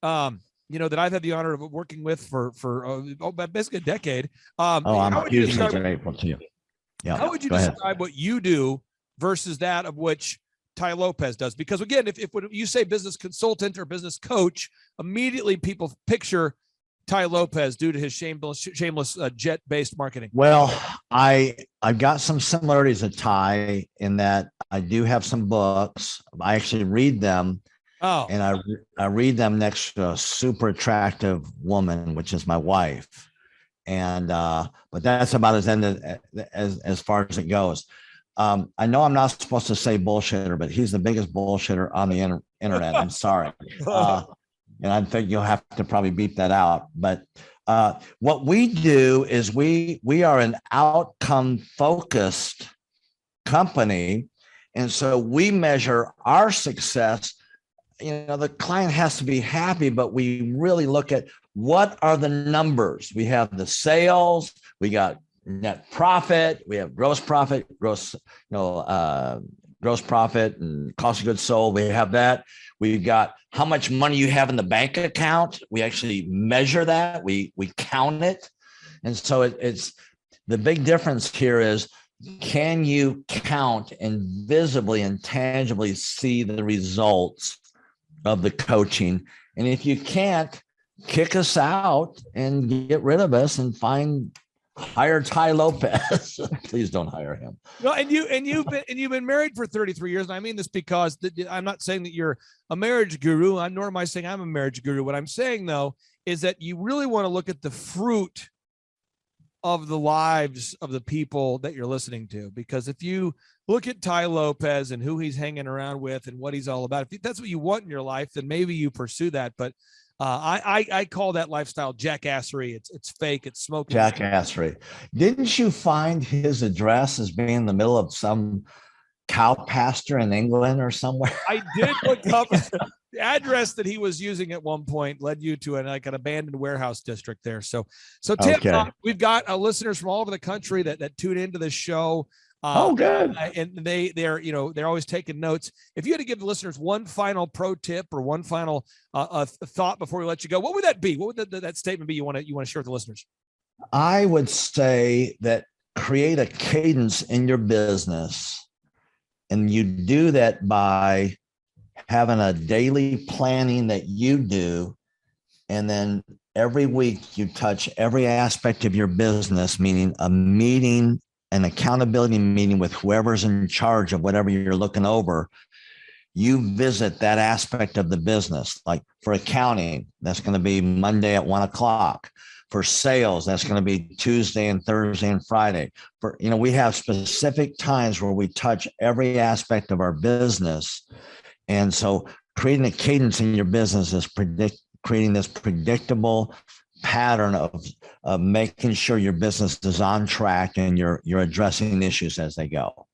that I've had the honor of working with for basically a decade. I'm hugely grateful to you. Yeah. How would you describe what you do versus that of which Ty Lopez does? Because again, if when you say business consultant or business coach, immediately people picture Ty Lopez due to his shameless jet-based marketing. Well, I've got some similarities to Ty in that I do have some books. I actually read them. Oh. And I read them next to a super attractive woman, which is my wife. And but that's about as far as it goes. I know I'm not supposed to say bullshitter, but he's the biggest bullshitter on the internet. I'm sorry. And I think you'll have to probably beep that out. But what we do is we are an outcome focused company. And so we measure our success. The client has to be happy, but we really look at what are the numbers. We have the sales, we got net profit, we have gross profit, gross profit and cost of goods sold. We have that. We've got how much money you have in the bank account. We actually measure that. We count it. And so it's the big difference here is, can you count and visibly and tangibly see the results of the coaching? And if you can't, kick us out and get rid of us and hire Ty Lopez. Please don't hire him. No, and you've been married for 33 years. And I mean this because I'm not saying that you're a marriage guru, nor am I saying I'm a marriage guru. What I'm saying though is that you really want to look at the fruit of the lives of the people that you're listening to. Because if you look at Ty Lopez and who he's hanging around with and what he's all about, if that's what you want in your life, then maybe you pursue that. But I call that lifestyle jackassery. It's fake. It's smoking. Jackassery. Didn't you find his address as being in the middle of some cow pasture in England or somewhere? I did look up the address that he was using at one point led you to an abandoned warehouse district there. So Tim, okay. We've got listeners from all over the country that tune into the show. Good. And they're always taking notes. If you had to give the listeners one final pro tip or one final thought before we let you go, what would that be? What would that statement be you want to share with the listeners? I would say that create a cadence in your business, and you do that by having a daily planning that you do, and then every week you touch every aspect of your business, meaning a meeting, an accountability meeting with whoever's in charge of whatever you're looking over. You visit that aspect of the business. Like for accounting, that's going to be Monday at 1:00. For sales, that's going to be Tuesday and Thursday and Friday. We have specific times where we touch every aspect of our business. And so creating a cadence in your business is creating this predictable pattern of making sure your business is on track and you're addressing issues as they go.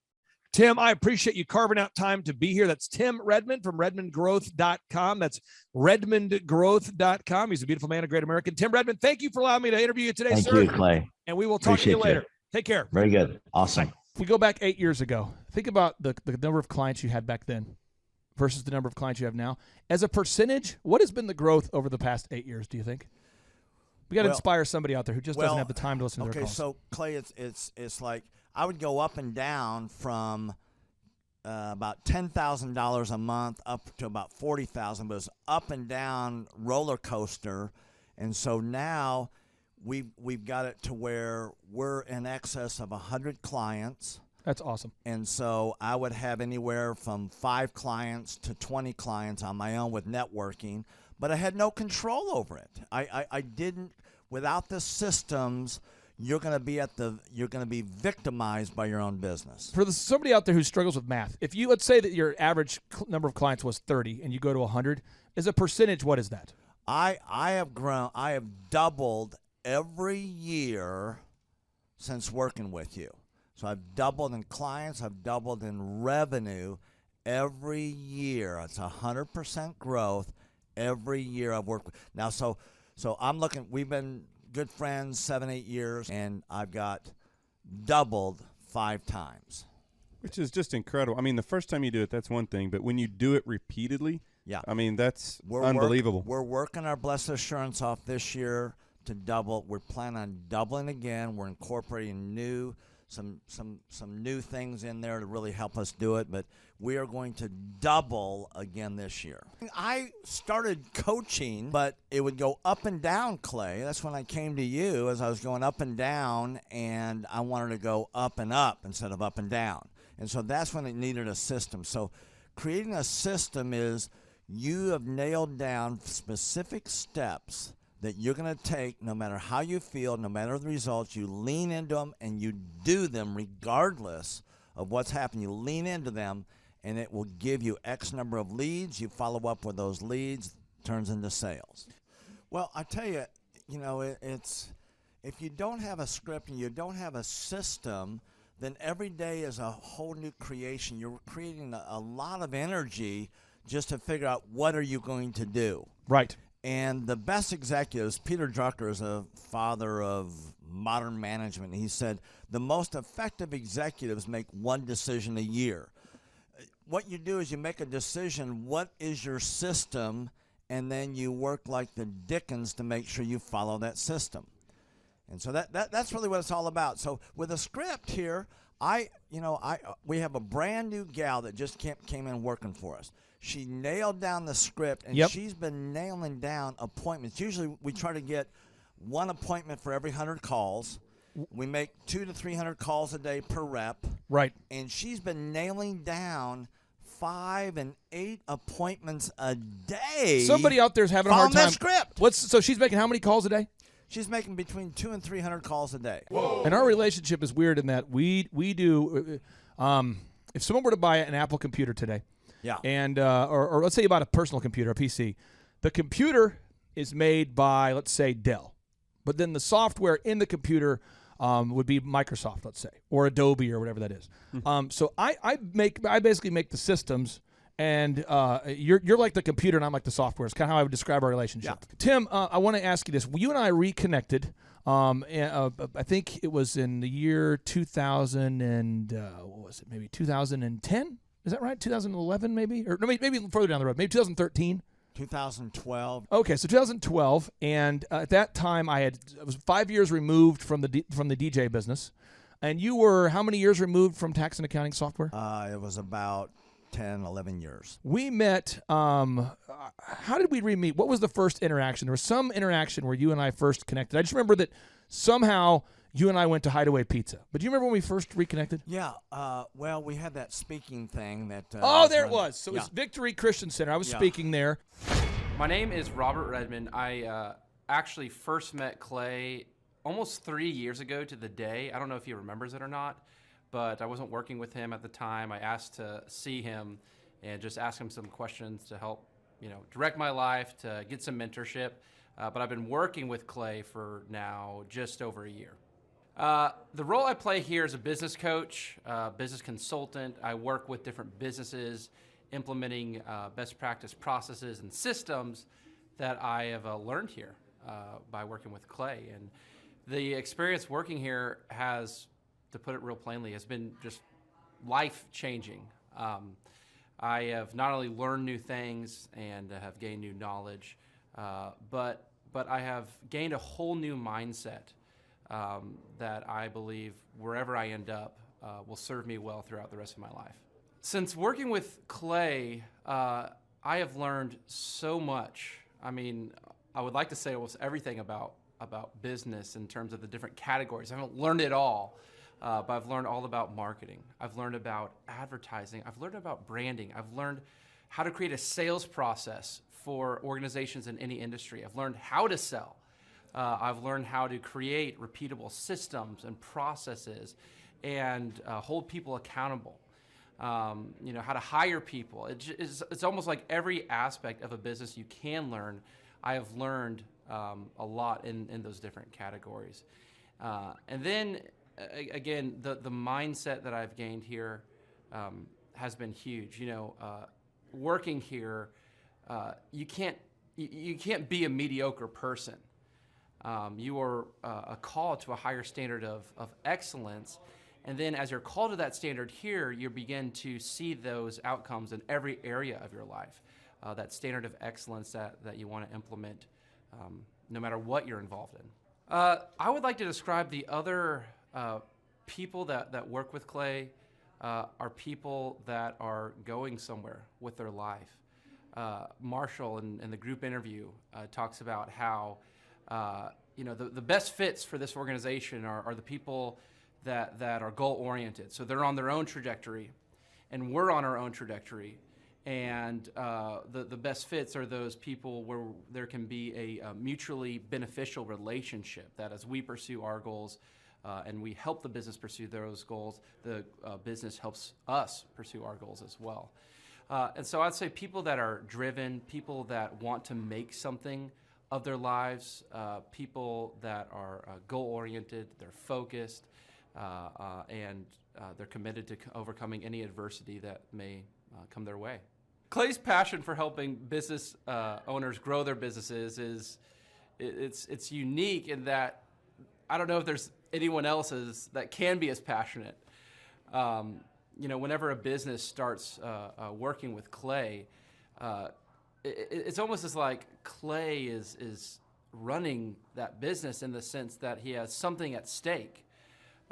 Tim, I appreciate you carving out time to be here. That's Tim Redmond from RedmondGrowth.com. That's RedmondGrowth.com. He's a beautiful man, a great American. Tim Redmond, thank you for allowing me to interview you today, sir. Thank you, Clay. And we will talk to you later. Take care. Very good. Awesome. If we go back 8 years ago, think about the number of clients you had back then versus the number of clients you have now. As a percentage, what has been the growth over the past 8 years, do you think? We got to inspire somebody out there who just doesn't have the time to listen to their calls. Okay, so Clay, it's like I would go up and down from about $10,000 a month up to about $40,000, but it's up and down roller coaster, and so now we've got it to where we're in excess of 100 clients. That's awesome. And so I would have anywhere from 5 clients to 20 clients on my own with networking, but I had no control over it. I didn't, without the systems, you're going to be victimized by your own business. For somebody out there who struggles with math, if you, let's say that your average number of clients was 30 and you go to 100, as a percentage, what is that? I have doubled every year since working with you. So I've doubled in clients, I've doubled in revenue every year. It's 100% growth every year I've worked with. Now, so I'm looking, we've been good friends 7-8 years, and I've got doubled 5 times. Which is just incredible. I mean, the first time you do it, that's one thing, but when you do it repeatedly, yeah, I mean, that's unbelievable. We're working our Blessed Assurance off this year to double. We're planning on doubling again. We're incorporating some new things in there to really help us do it, but we are going to double again this year. I started coaching, but it would go up and down, Clay. That's when I came to you, as I was going up and down, and I wanted to go up and up instead of up and down. And so that's when it needed a system. So creating a system is you have nailed down specific steps that you're going to take no matter how you feel, no matter the results. You lean into them and you do them regardless of what's happening. You lean into them and it will give you X number of leads. You follow up with those leads, turns into sales. Well, I tell you, it's if you don't have a script and you don't have a system, then every day is a whole new creation. You're creating a lot of energy just to figure out what are you going to do. Right. And the best executives, Peter Drucker is a father of modern management. He said, the most effective executives make one decision a year. What you do is you make a decision, what is your system, and then you work like the Dickens to make sure you follow that system. And so that's really what it's all about. So with a script here, we have a brand new gal that just came in working for us. She nailed down the script, and she's been nailing down appointments. Usually we try to get one appointment for every 100 calls. We make 200 to 300 calls a day per rep. Right. And she's been nailing down 5 and 8 appointments a day. Somebody out there's having a hard time. That script. So she's making how many calls a day? She's making between 200 and 300 calls a day. Whoa. And our relationship is weird in that we do. If someone were to buy an Apple computer today, yeah, and or let's say you bought a personal computer, a PC, the computer is made by, let's say, Dell, but then the software in the computer would be Microsoft, let's say, or Adobe or whatever that is. So I basically make the systems, and you're like the computer and I'm like the software. It's kind of how I would describe our relationship. Yeah. Tim, I want to ask you this. You and I reconnected. I think it was in the year 2000 and what was it? Maybe 2010. Is that right? 2011 maybe? Or no, maybe further down the road. Maybe 2013. 2012. Okay, so 2012, and at that time I was 5 years removed from the DJ business, and you were how many years removed from tax and accounting software? It was about 10, 11 years. We met. How did we re-meet? What was the first interaction? There was some interaction where you and I first connected. I just remember that somehow you and I went to Hideaway Pizza. But do you remember when we first reconnected? Yeah. Well, we had that speaking thing that. There it was. So it was Victory Christian Center. I was speaking there. My name is Robert Redmond. I actually first met Clay almost 3 years ago to the day. I don't know if he remembers it or not, but I wasn't working with him at the time. I asked to see him and just ask him some questions to help, direct my life, to get some mentorship. But I've been working with Clay for now just over a year. The role I play here is a business coach, business consultant. I work with different businesses implementing best practice processes and systems that I have learned here by working with Clay. And the experience working here has, to put it real plainly, has been just life-changing. I have not only learned new things and have gained new knowledge, but I have gained a whole new mindset that I believe wherever I end up will serve me well throughout the rest of my life. Since working with Clay, I have learned so much. I mean, I would like to say almost everything about business in terms of the different categories. I haven't learned it all, but I've learned all about marketing. I've learned about advertising. I've learned about branding. I've learned how to create a sales process for organizations in any industry. I've learned how to sell. I've learned how to create repeatable systems and processes and hold people accountable. You know, how to hire people. It's almost like every aspect of a business you can learn. I have learned a lot in those different categories. And then, again, the mindset that I've gained here has been huge. You know, working here, you can't be a mediocre person. You are a call to a higher standard of excellence. And then as you're called to that standard here, you begin to see those outcomes in every area of your life. That standard of excellence that you want to implement no matter what you're involved in. I would like to describe the other people that work with Clay are people that are going somewhere with their life. Marshall in the group interview talks about how you know, the best fits for this organization are the people that are goal-oriented. So they're on their own trajectory, and we're on our own trajectory. And the best fits are those people where there can be a mutually beneficial relationship, that as we pursue our goals and we help the business pursue those goals, the business helps us pursue our goals as well. And so I'd say people that are driven, people that want to make something of their lives, people that are goal-oriented, they're focused, and they're committed to overcoming any adversity that may come their way. Clay's passion for helping business owners grow their businesses it's unique in that I don't know if there's anyone else that can be as passionate. You know, whenever a business starts working with Clay, it's almost as like Clay is running that business in the sense that he has something at stake.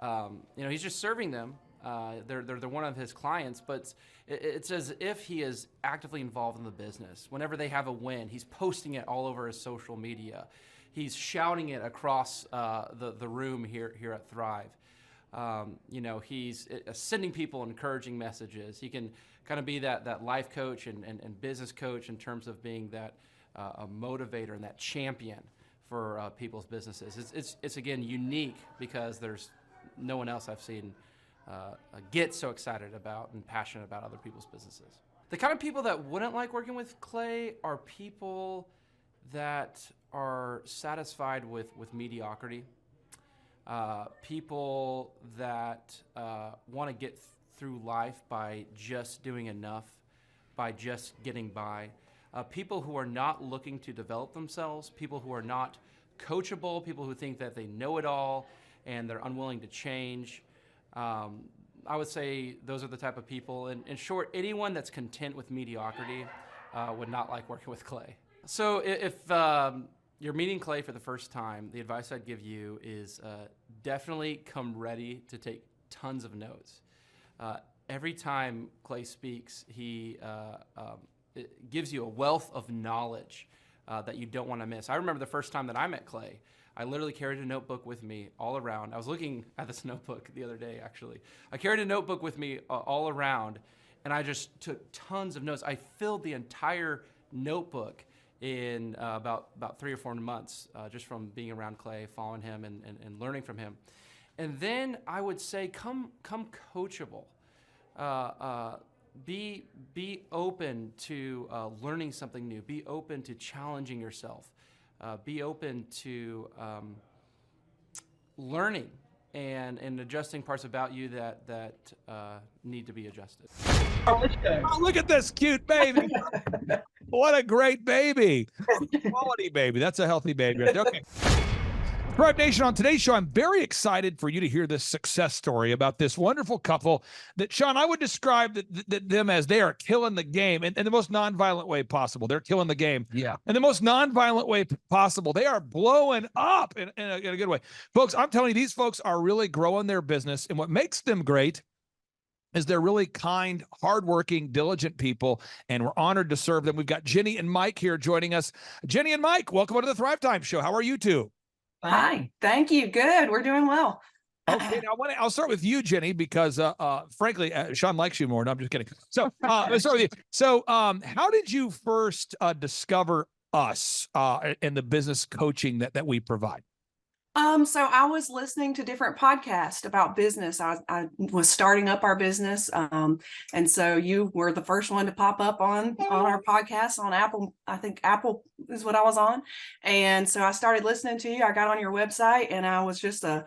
You know, he's just serving them. They're one of his clients, but it's as if he is actively involved in the business. Whenever they have a win, he's posting it all over his social media. He's shouting it across the room here at Thrive. You know, he's sending people encouraging messages. He can kind of be that life coach and business coach in terms of being that a motivator and that champion for people's businesses. It's again unique because there's no one else I've seen get so excited about and passionate about other people's businesses. The kind of people that wouldn't like working with Clay are people that are satisfied with mediocrity. People that want to get through life by just doing enough, by just getting by. People who are not looking to develop themselves, people who are not coachable, people who think that they know it all and they're unwilling to change. I would say those are the type of people. In short, anyone that's content with mediocrity would not like working with Clay. So if you're meeting Clay for the first time, the advice I'd give you is definitely come ready to take tons of notes. Every time Clay speaks, he it gives you a wealth of knowledge that you don't want to miss. I remember the first time that I met Clay, I literally carried a notebook with me all around. I was looking at this notebook the other day, actually. I carried a notebook with me all around, and I just took tons of notes. I filled the entire notebook in about 3 or 4 months just from being around Clay, following him, and learning from him. And then I would say come coachable. Be open to learning something new. Be open to challenging yourself. Be open to learning and adjusting parts about you that need to be adjusted. Oh, look at this cute baby. What a great baby. Quality baby. That's a healthy baby. Okay. Thrive Nation, on today's show, I'm very excited for you to hear this success story about this wonderful couple that, Sean, I would describe them as they are killing the game in the most nonviolent way possible. They're killing the game. Yeah. In the most nonviolent way possible. They are blowing up in a good way. Folks, I'm telling you, these folks are really growing their business. And what makes them great is they're really kind, hardworking, diligent people, and we're honored to serve them. We've got Jenny and Mike here joining us. Jenny and Mike, welcome to the Thrivetime Show. How are you two? Hi, thank you. Good. We're doing well. Okay, now I'll start with you, Jenny, because frankly, Sean likes you more. No, I'm just kidding. So let's start with you. So how did you first discover us and the business coaching that we provide? So I was listening to different podcasts about business. I was starting up our business. And so you were the first one to pop up on our podcast on Apple. I think Apple is what I was on. And so I started listening to you. I got on your website and I was just a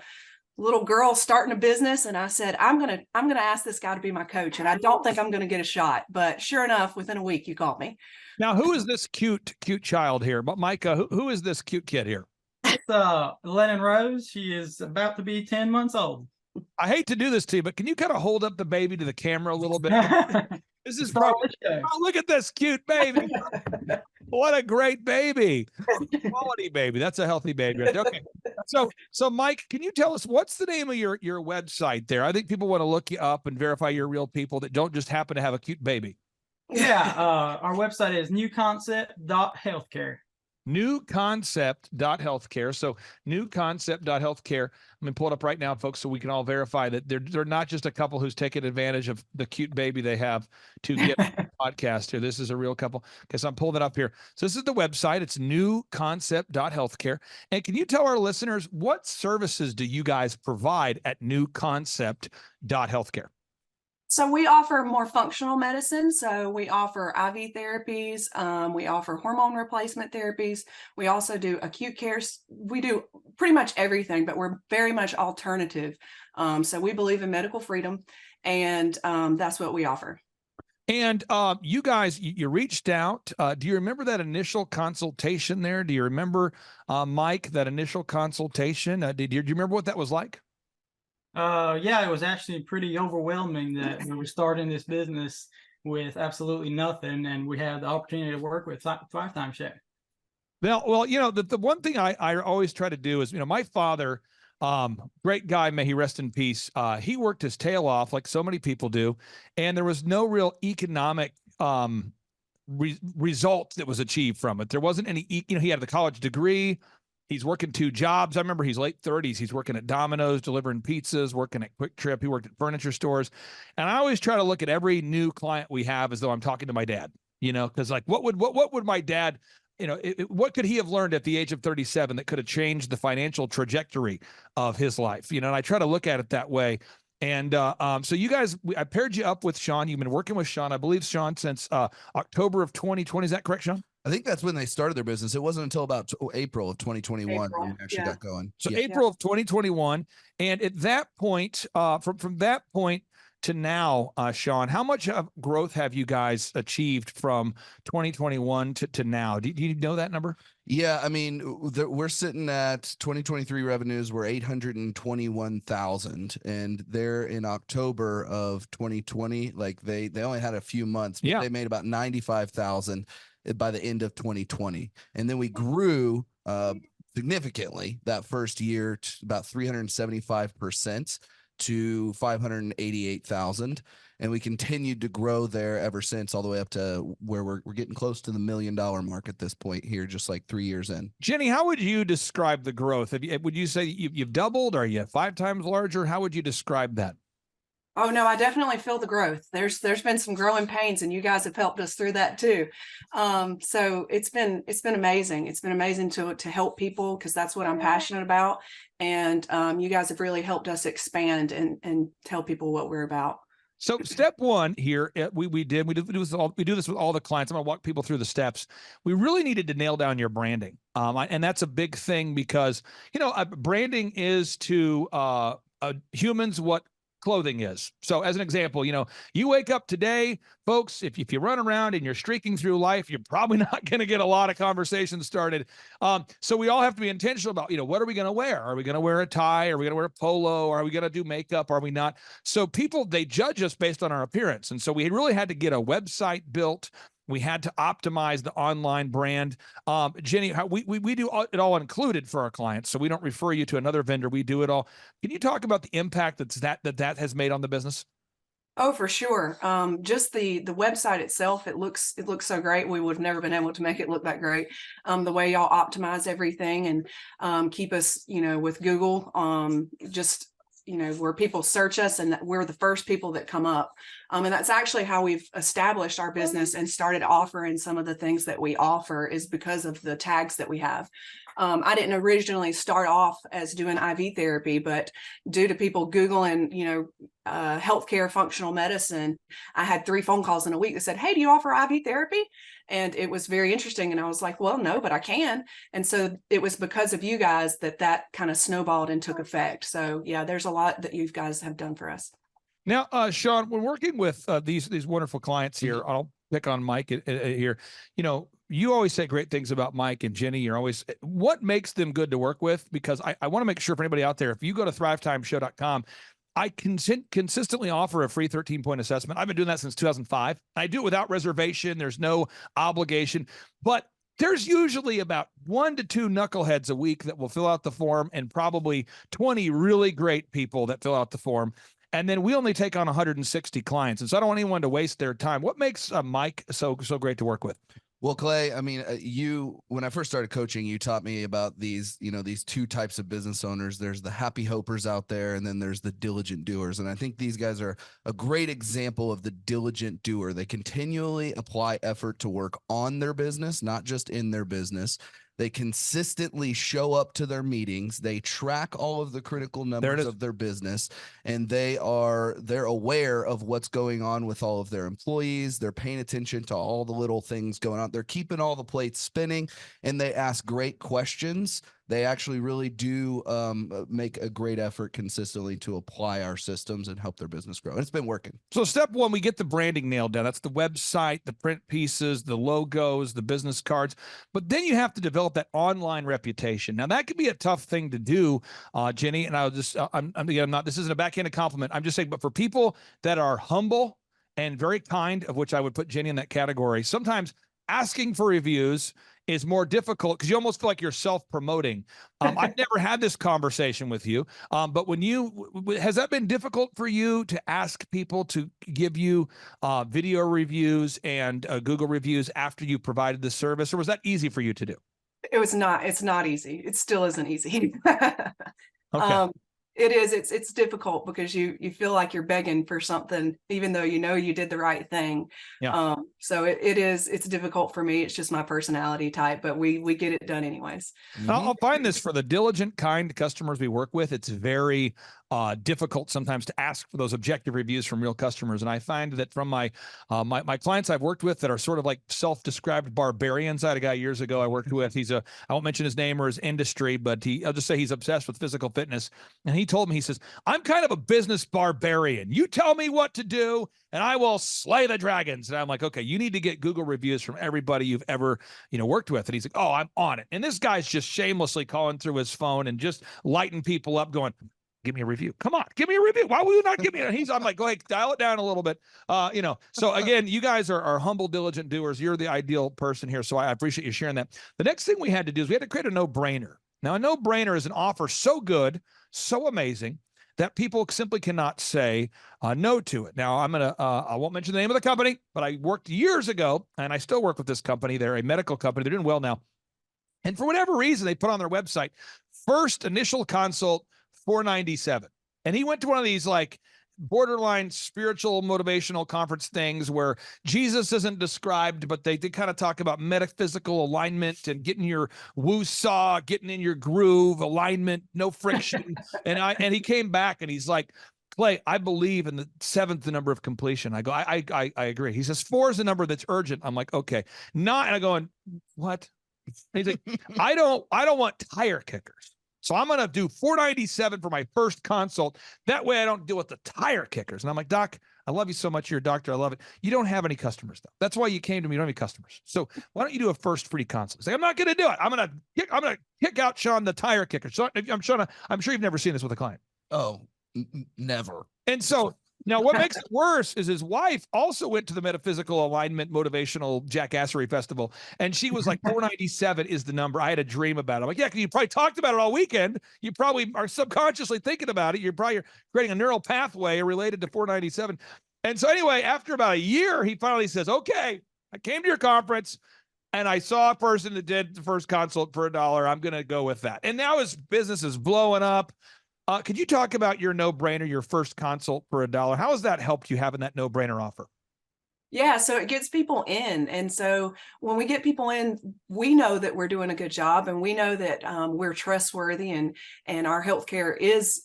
little girl starting a business. And I said, I'm going to ask this guy to be my coach. And I don't think I'm going to get a shot, but sure enough, within a week, you called me. Now, who is this cute child here? But Micah, who is this cute kid here? It's Lennon Rose. She is about to be 10 months old. I hate to do this to you, but can you kind of hold up the baby to the camera a little bit? This is probably, oh, look at this cute baby. What a great baby. Quality baby. That's a healthy baby. Okay. So Mike, can you tell us what's the name of your website there? I think people want to look you up and verify you're real people that don't just happen to have a cute baby. Yeah. Our website is newconcept.healthcare. Newconcept.healthcare. So newconcept.healthcare. I'm going to pull it up right now, folks, so we can all verify that they're not just a couple who's taking advantage of the cute baby they have to get a podcast here. This is a real couple. Okay, so I'm pulling it up here. So this is the website. It's newconcept.healthcare. And can you tell our listeners what services do you guys provide at newconcept.healthcare? So we offer more functional medicine. So we offer IV therapies. We offer hormone replacement therapies. We also do acute care. We do pretty much everything, but we're very much alternative. So we believe in medical freedom, and that's what we offer. And you guys, you reached out. Do you remember that initial consultation there? Do you remember, Mike, that initial consultation? Do you remember what that was like? Yeah, it was actually pretty overwhelming that we were starting this business with absolutely nothing, and we had the opportunity to work with Thrivetime Show. Well, you know, the one thing I always try to do is, you know, my father, great guy, may he rest in peace. He worked his tail off like so many people do, and there was no real economic result that was achieved from it. There wasn't any, you know, he had the college degree. He's working 2 jobs. I remember he's late 30s. He's working at Domino's, delivering pizzas, working at Quick Trip. He worked at furniture stores. And I always try to look at every new client we have as though I'm talking to my dad, you know, because like, what would my dad, you know, what could he have learned at the age of 37 that could have changed the financial trajectory of his life? You know, and I try to look at it that way. And so you guys, I paired you up with Sean. You've been working with Sean, I believe, Sean, since October of 2020. Is that correct, Sean? I think that's when they started their business. It wasn't until about April of 2021 when we actually got going. So April of 2021. And at that point, from that point to now, Sean, how much of growth have you guys achieved from 2021 to now? Do you know that number? Yeah, I mean, we're sitting at 2023 revenues were 821,000, and they're in October of 2020. Like they only had a few months, but they made about 95,000 by the end of 2020, and then we grew significantly that first year to about 375% to 588,000, and we continued to grow there ever since, all the way up to where we're getting close to the $1 million mark at this point here, just like 3 years in. Jenny, how would you describe the growth? Would you say you've doubled? Are you 5 times larger? How would you describe that? Oh no, I definitely feel the growth. There's been some growing pains, and you guys have helped us through that too. So it's been amazing. It's been amazing to help people, because that's what I'm passionate about. And you guys have really helped us expand and tell people what we're about. So step one here, we do this with all the clients. I'm gonna walk people through the steps. We really needed to nail down your branding, and that's a big thing, because you know branding is to humans what clothing is. So as an example, you know, you wake up today, folks, if you run around and you're streaking through life, you're probably not going to get a lot of conversations started. So we all have to be intentional about, you know, what are we going to wear? Are we going to wear a tie? Are we going to wear a polo? Are we going to do makeup? Are we not? So people, they judge us based on our appearance. And so we really had to get a website built. We had to optimize the online brand. Jenny, we do it all included for our clients, so we don't refer you to another vendor. We do it all. Can you talk about the impact that has made on the business? Oh, for sure. Just the website itself, it looks so great. We would have never been able to make it look that great. The way y'all optimize everything and keep us, you know, with Google, just where people search us and that we're the first people that come up. And that's actually how we've established our business and started offering some of the things that we offer, is because of the tags that we have. I didn't originally start off as doing IV therapy, but due to people Googling, healthcare functional medicine, I had 3 phone calls in a week that said, "Hey, do you offer IV therapy?" And it was very interesting. And I was like, well, no, but I can. And so it was because of you guys that kind of snowballed and took effect. So yeah, there's a lot that you guys have done for us. Now, Sean, when working with these wonderful clients here, I'll pick on Mike here. You always say great things about Mike and Jenny. You're always, what makes them good to work with? Because I want to make sure for anybody out there, if you go to thrivetimeshow.com, I consistently offer a free 13-point assessment. I've been doing that since 2005. I do it without reservation. There's no obligation, but there's usually about 1 to 2 knuckleheads a week that will fill out the form, and probably 20 really great people that fill out the form. And then we only take on 160 clients. And so I don't want anyone to waste their time. What makes Mike so great to work with? Well, Clay, I mean, when I first started coaching, you taught me about these 2 types of business owners. There's the happy hopers out there, and then there's the diligent doers. And I think these guys are a great example of the diligent doer. They continually apply effort to work on their business, not just in their business. They consistently show up to their meetings. They track all of the critical numbers of their business, and they're aware of what's going on with all of their employees. They're paying attention to all the little things going on. They're keeping all the plates spinning, and they ask great questions. They actually really do make a great effort consistently to apply our systems and help their business grow. And it's been working. So step 1, we get the branding nailed down. That's the website, the print pieces, the logos, the business cards. But then you have to develop that online reputation. Now that can be a tough thing to do, Jenny. And I'll just, this isn't a backhanded compliment. I'm just saying, but for people that are humble and very kind, of which I would put Jenny in that category, sometimes asking for reviews is more difficult because you almost feel like you're self-promoting. I've never had this conversation with you, but has that been difficult for you to ask people to give you video reviews and Google reviews after you provided the service, or was that easy for you to do? It's not easy. It still isn't easy. Okay. It is. It's difficult because you feel like you're begging for something, even though you did the right thing. Yeah. So it's difficult for me. It's just my personality type, but we get it done anyways. I'll find this for the diligent, kind customers we work with. It's very difficult sometimes to ask for those objective reviews from real customers. And I find that from my clients I've worked with that are sort of like self-described barbarians. I had a guy years ago I worked with. I won't mention his name or his industry, but I'll just say he's obsessed with physical fitness. And he told me, he says, "I'm kind of a business barbarian. You tell me what to do and I will slay the dragons." And I'm like, okay, you need to get Google reviews from everybody you've ever, worked with. And he's like, "Oh, I'm on it." And this guy's just shamelessly calling through his phone and just lighting people up going, "Give me a review. Come on, give me a review. Why will you not give me it?" And I'm like, go ahead, dial it down a little bit. So again, you guys are humble, diligent doers. You're the ideal person here. So I appreciate you sharing that. The next thing we had to do is we had to create a no-brainer. Now, a no-brainer is an offer so good, so amazing, that people simply cannot say no to it. Now, I won't mention the name of the company, but I worked years ago, and I still work with this company. They're a medical company. They're doing well now. And for whatever reason, they put on their website, first initial consult, $497. And he went to one of these like borderline spiritual motivational conference things where Jesus isn't described, but they kind of talk about metaphysical alignment and getting your woo-saw, getting in your groove, alignment, no friction. And he came back and he's like, "Clay, I believe in the 7th number of completion." I go, I agree. He says 4 is the number that's urgent. I'm like, okay. And I'm going, what? And he's like, I don't want tire kickers. So I'm going to do $497 for my first consult. That way I don't deal with the tire kickers. And I'm like, "Doc, I love you so much. You're a doctor. I love it. You don't have any customers though. That's why you came to me. You don't have any customers. So why don't you do a first free consult?" He's like, "I'm not going to do it. I'm going to kick out Sean the tire kicker." So I'm sure you've never seen this with a client. Oh, never. And so now what makes it worse is his wife also went to the Metaphysical Alignment Motivational Jackassery Festival. And she was like, 497 is the number. I had a dream about it. I'm like, yeah, because you probably talked about it all weekend. You probably are subconsciously thinking about it. You're probably creating a neural pathway related to 497. And so anyway, after about a year, he finally says, "Okay, I came to your conference and I saw a person that did the first consult for $1. I'm going to go with that." And now his business is blowing up. Could you talk about your no-brainer, your first consult for $1? How has that helped you having that no-brainer offer? Yeah, so it gets people in. And so when we get people in, we know that we're doing a good job, and we know that we're trustworthy, and our healthcare is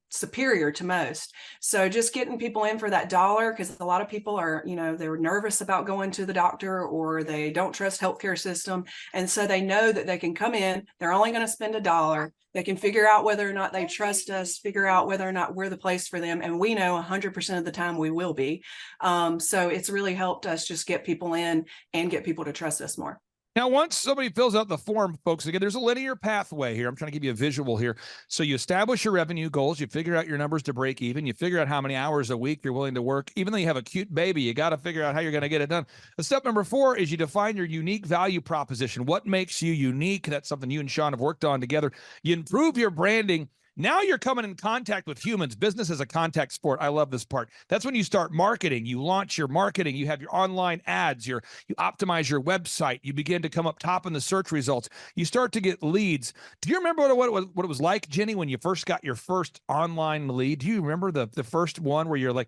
superior to most. So just getting people in for that $1, because a lot of people are, they're nervous about going to the doctor, or they don't trust healthcare system. And so they know that they can come in, they're only going to spend $1. They can figure out whether or not they trust us, figure out whether or not we're the place for them. And we know 100% of the time we will be. So it's really helped us just get people in and get people to trust us more. Now, once somebody fills out the form, folks, again, there's a linear pathway here. I'm trying to give you a visual here. So you establish your revenue goals. You figure out your numbers to break even. You figure out how many hours a week you're willing to work. Even though you have a cute baby, you got to figure out how you're going to get it done. Step number 4 is you define your unique value proposition. What makes you unique? That's something you and Sean have worked on together. You improve your branding. Now you're coming in contact with humans. Business is a contact sport. I love this part. That's when you start marketing. You launch your marketing. You have your online ads. You optimize your website. You begin to come up top in the search results. You start to get leads. Do you remember what it was like, Jenny, when you first got your first online lead? Do you remember the first one where you're like,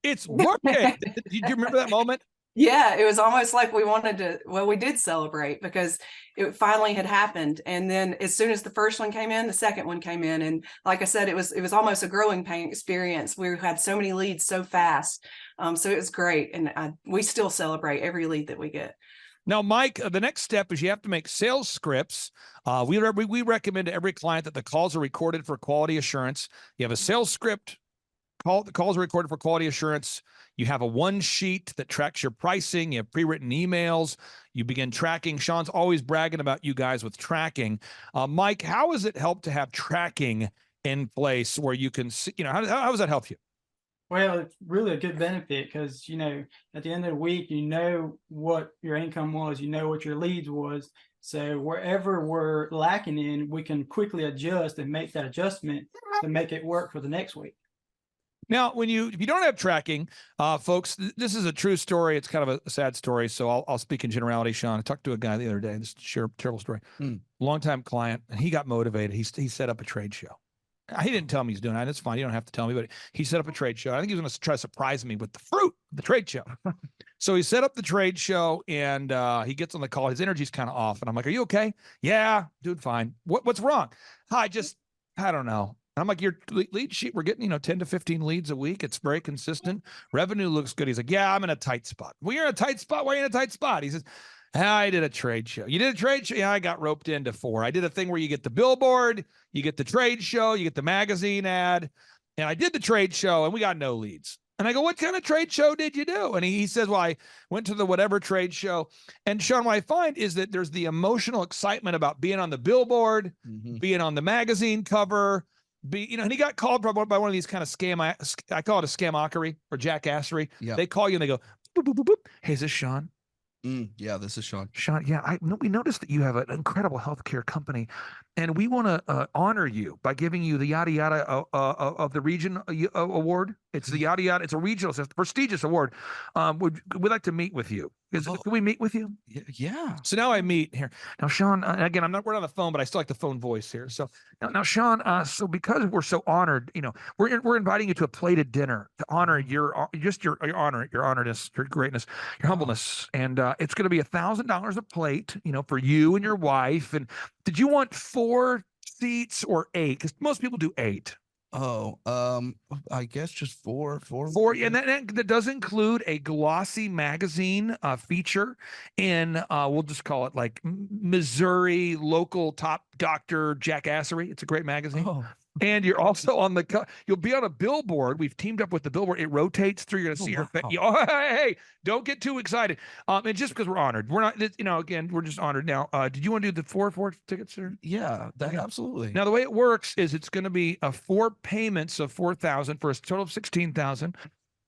it's working? Did you remember that moment? Yeah, it was almost like we did celebrate, because it finally had happened. And then as soon as the first one came in, the second one came in. And like I said, it was almost a growing pain experience. We had so many leads so fast. So it was great. And we still celebrate every lead that we get. Now, Mike, the next step is you have to make sales scripts. We recommend to every client that the calls are recorded for quality assurance. You have a sales script. The calls are recorded for quality assurance. You have a one sheet that tracks your pricing. You have pre-written emails. You begin tracking. Sean's always bragging about you guys with tracking. Mike, how has it helped to have tracking in place where you can see, how does that help you? Well, it's really a good benefit, because, at the end of the week, what your income was, what your leads was. So wherever we're lacking in, we can quickly adjust and make that adjustment to make it work for the next week. Now, if you don't have tracking, folks, this is a true story. It's kind of a sad story, so I'll speak in generality. Sean, I talked to a guy the other day. This is a terrible story. Longtime client, and he got motivated. He set up a trade show. He didn't tell me he's doing it. It's fine. You don't have to tell me, but he set up a trade show. I think he was going to try to surprise me with the fruit of the trade show. So he set up the trade show, and he gets on the call. His energy's kind of off, and I'm like, "Are you okay?" "Yeah, dude, fine." What's wrong?" I don't know. I'm like, "Your lead sheet, we're getting, 10 to 15 leads a week. It's very consistent. Revenue looks good." He's like, "Yeah, I'm in a tight spot." "Well, you're in a tight spot. Why are you in a tight spot?" He says, "I did a trade show." "You did a trade show?" "Yeah, I got roped into 4. I did a thing where you get the billboard, you get the trade show, you get the magazine ad. And I did the trade show, and we got no leads." And I go, "What kind of trade show did you do?" And he says, "Well, I went to the whatever trade show." And Sean, what I find is that there's the emotional excitement about being on the billboard, being on the magazine cover, and he got called by one of these kind of scam. I call it a scamockery or jackassery. Yeah. They call you and they go, boop, boop, boop, boop. "Hey, is this Sean?" Yeah, this is Sean. "Sean, yeah, we noticed that you have an incredible healthcare company, and we want to honor you by giving you the yada yada of the region award. It's the yada yada. It's a regional, it's a prestigious award. We'd like to meet with you. Can we meet with you?" Yeah. So now I meet here. Now, Sean, again, we're on the phone, but I still like the phone voice here. So now Sean, so because we're so honored, we're inviting you to a plated dinner to honor your honor, your honoredness, your greatness, your humbleness. And it's going to be $1,000 a plate, for you and your wife. And did you want 4 seats or 8? Because most people do 8. Oh, I guess just 4. 4, and that does include a glossy magazine feature in we'll just call it like Missouri local top doctor jackassery. It's a great magazine. Oh. And you're also you'll be on a billboard. We've teamed up with the billboard. It rotates through. You're going to see her face. Oh, hey, don't get too excited. And just because we're honored, we're not, again, we're just honored. Now, did you want to do the 4 tickets, sir? Yeah, absolutely. Now, the way it works is it's going to be 4 payments of $4,000 for a total of $16,000.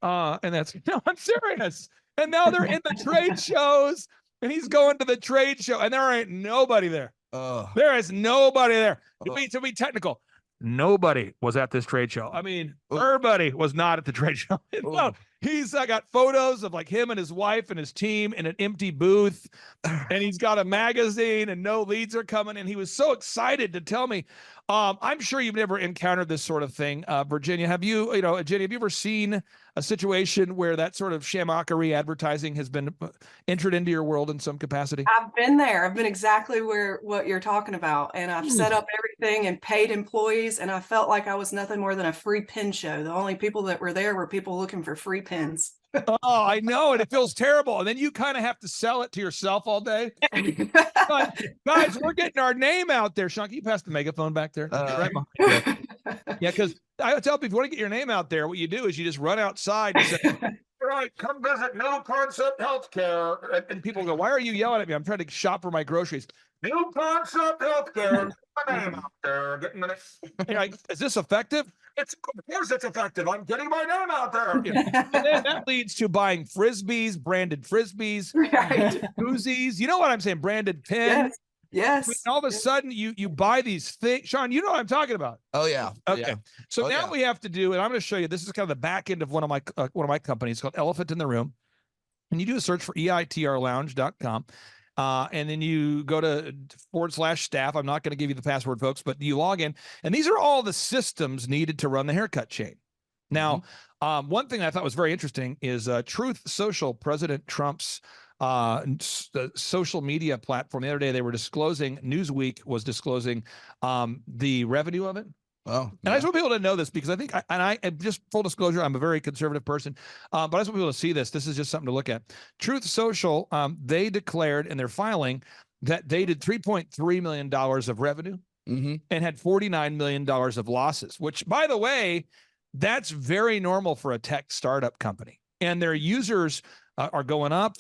And no, I'm serious. And now they're in the trade shows, and he's going to the trade show, and there ain't nobody there. There is nobody there. To be technical, nobody was at this trade show. I mean, everybody was not at the trade show. No, He's got photos of like him and his wife and his team in an empty booth, and he's got a magazine and no leads are coming. And he was so excited to tell me. I'm sure you've never encountered this sort of thing, Virginia. Have you, Jenny, have you ever seen a situation where that sort of shamockery advertising has been entered into your world in some capacity? I've been there. I've been exactly what you're talking about. And I've set up everything and paid employees, and I felt like I was nothing more than a free pin show. The only people that were there were people looking for free pins. Oh, I know, and it feels terrible. And then you kind of have to sell it to yourself all day. But guys, we're getting our name out there. Sean, can you pass the megaphone back there? Right behind you. Yeah, because I tell people, if you want to get your name out there, what you do is you just run outside and say, all right, come visit New Concept Healthcare. And people go, why are you yelling at me? I'm trying to shop for my groceries. New Concept Healthcare. Get my name out there. Getting the You're like, is this effective? Of course it's effective. I'm getting my name out there. You know? And then that leads to buying frisbees, branded frisbees, koozies. You know what I'm saying? Branded pins. Yes. And all of a sudden, you buy these things. Sean, you know what I'm talking about. Oh yeah. Okay. Yeah. So now we have to do, and I'm going to show you. This is kind of the back end of one of my companies called Elephant in the Room, and you do a search for eitrlounge.com. And then you go to /staff. I'm not going to give you the password, folks, but you log in, and these are all the systems needed to run the haircut chain. Now, one thing I thought was very interesting is Truth Social, President Trump's social media platform. The other day, they were disclosing, Newsweek was disclosing the revenue of it. Oh, and I just want people to know this because I think, and just full disclosure, I'm a very conservative person, but I just want people to see this. This is just something to look at. Truth Social, they declared in their filing that they did $3.3 million of revenue and had $49 million of losses, which, by the way, that's very normal for a tech startup company. And their users are going up.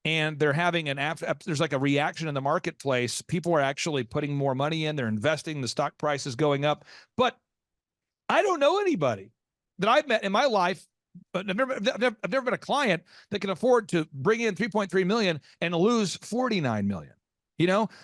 And they're having there's like a reaction in the marketplace. People are actually putting more money in. They're investing. The stock price is going up. But I don't know anybody that I've met in my life. But I've never been a client that can afford to bring in 3.3 million and lose 49 million.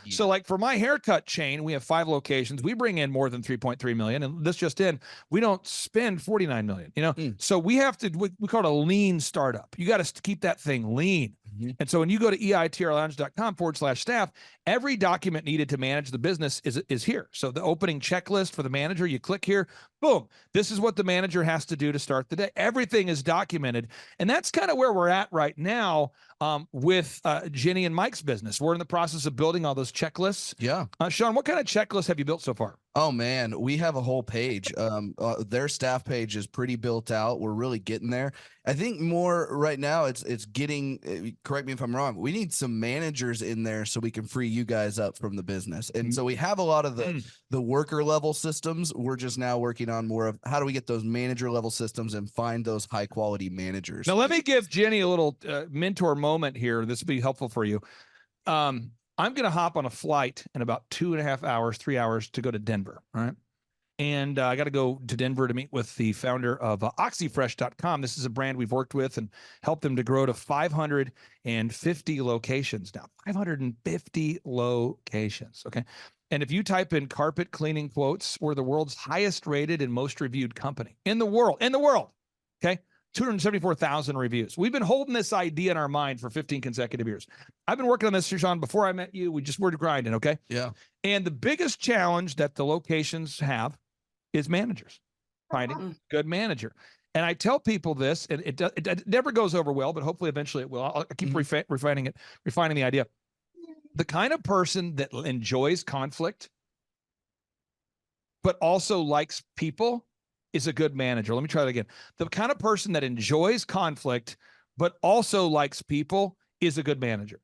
So like for my haircut chain, we have 5 locations. We bring in more than 3.3 million, and this just in, we don't spend 49 million. So we have to, we call it a lean startup. You got to keep that thing lean. And so when you go to eitrlounge.com/staff, every document needed to manage the business is here. So the opening checklist for the manager, you click here, boom, this is what the manager has to do to start the day. Everything is documented. And that's kind of where we're at right now with Jenny and Mike's business. We're in the process of building all those checklists. Yeah. Sean, what kind of checklists have you built so far? Oh man, we have a whole page. Their staff page is pretty built out. We're really getting there. I think more right now it's getting, correct me if I'm wrong, we need some managers in there so we can free you guys up from the business. And so we have a lot of the worker level systems. We're just now working on more of how do we get those manager level systems and find those high quality managers. Now let me give Jenny a little mentor moment here. This will be helpful for you. I'm going to hop on a flight in about 2.5 hours, 3 hours to go to Denver. All right. And I got to go to Denver to meet with the founder of oxyfresh.com. This is a brand we've worked with and helped them to grow to 550 locations now. 550 locations. Okay. And if you type in carpet cleaning quotes, we're the world's highest rated and most reviewed company in the world. Okay. 274,000 reviews. We've been holding this idea in our mind for 15 consecutive years. I've been working on this, Sean, before I met you. We just were grinding, okay? Yeah. And the biggest challenge that the locations have is managers, finding a good manager. And I tell people this, and it never goes over well, but hopefully eventually it will. I'll keep refining the idea. The kind of person that enjoys conflict, but also likes people, is a good manager. Let me try that again. The kind of person that enjoys conflict, but also likes people is a good manager.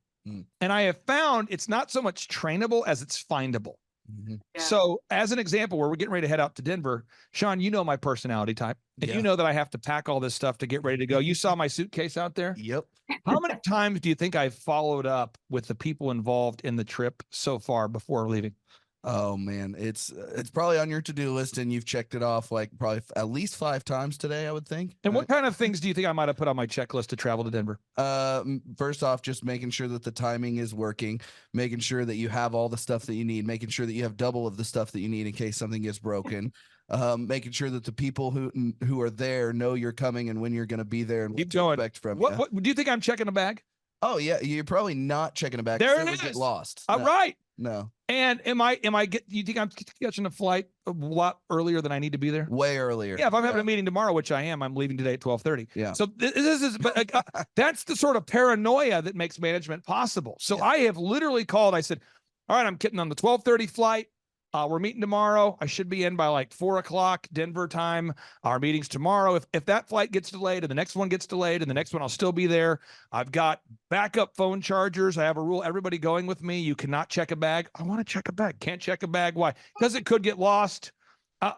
And I have found it's not so much trainable as it's findable. So as an example, where we're getting ready to head out to Denver, Sean, you know my personality type, and you know that I have to pack all this stuff to get ready to go. You saw my suitcase out there. Yep. How many times do you think I've followed up with the people involved in the trip so far before leaving? Oh man, it's probably on your to-do list and you've checked it off like probably at least 5 times today, I would think. And what kind of things do you think I might have put on my checklist to travel to Denver? First off, just making sure that the timing is working, making sure that you have all the stuff that you need, making sure that you have double of the stuff that you need in case something gets broken. making sure that the people who are there know you're coming and when you're going to be there and Keep what to going. expect from you. What do you think I'm checking a bag? Oh yeah, you're probably not checking a bag. There It it would get is. lost. All right. No. And you think I'm catching a flight a lot earlier than I need to be there? Way earlier. Yeah, if I'm having a meeting tomorrow, which I am, I'm leaving today at 12:30. Yeah. So this is, but that's the sort of paranoia that makes management possible. So I have literally called. I said, "All right, I'm getting on the 12:30 flight. We're meeting tomorrow. I should be in by like 4:00 Denver time. Our meeting's tomorrow. If that flight gets delayed and the next one gets delayed and the next one, I'll still be there. I've got backup phone chargers. I have a rule. Everybody going with me. You cannot check a bag. I want to check a bag. Can't check a bag. Why? Because it could get lost.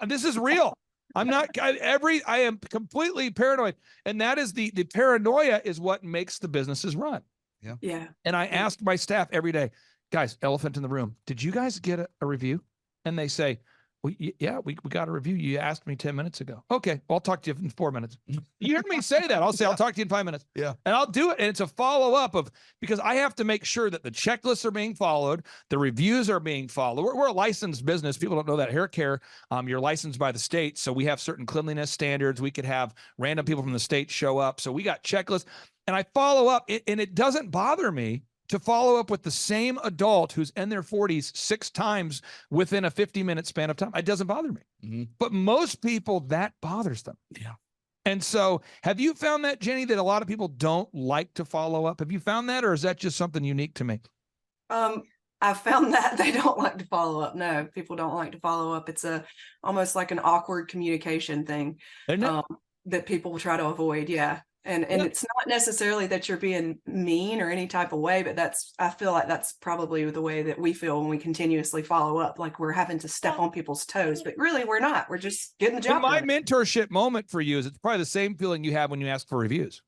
This is real. I'm not. I am completely paranoid, and that is the paranoia is what makes the businesses run. Yeah. Yeah. And I ask my staff every day, guys, elephant in the room. Did you guys get a review? And they say, well, yeah, we got a review. You asked me 10 minutes ago. Okay, well, I'll talk to you in 4 minutes. You hear me say that? I'll say, I'll talk to you in 5 minutes. Yeah. And I'll do it. And it's a follow-up because I have to make sure that the checklists are being followed, the reviews are being followed. We're a licensed business. People don't know that. Hair care, you're licensed by the state. So we have certain cleanliness standards. We could have random people from the state show up. So we got checklists. And I follow up, and it doesn't bother me to follow up with the same adult who's in their 40s 6 times within a 50-minute span of time. It doesn't bother me. Mm-hmm. But most people, that bothers them. Yeah. And so have you found that, Jenny, that a lot of people don't like to follow up? Have you found that, or is that just something unique to me? I've found that they don't like to follow up. No, people don't like to follow up. It's almost like an awkward communication thing that people try to avoid. Yeah. And it's not necessarily that you're being mean or any type of way, but I feel like that's probably the way that we feel when we continuously follow up, like we're having to step on people's toes, but really we're not. We're just getting the job My done. mentorship moment for you is it's probably the same feeling you have when you ask for reviews.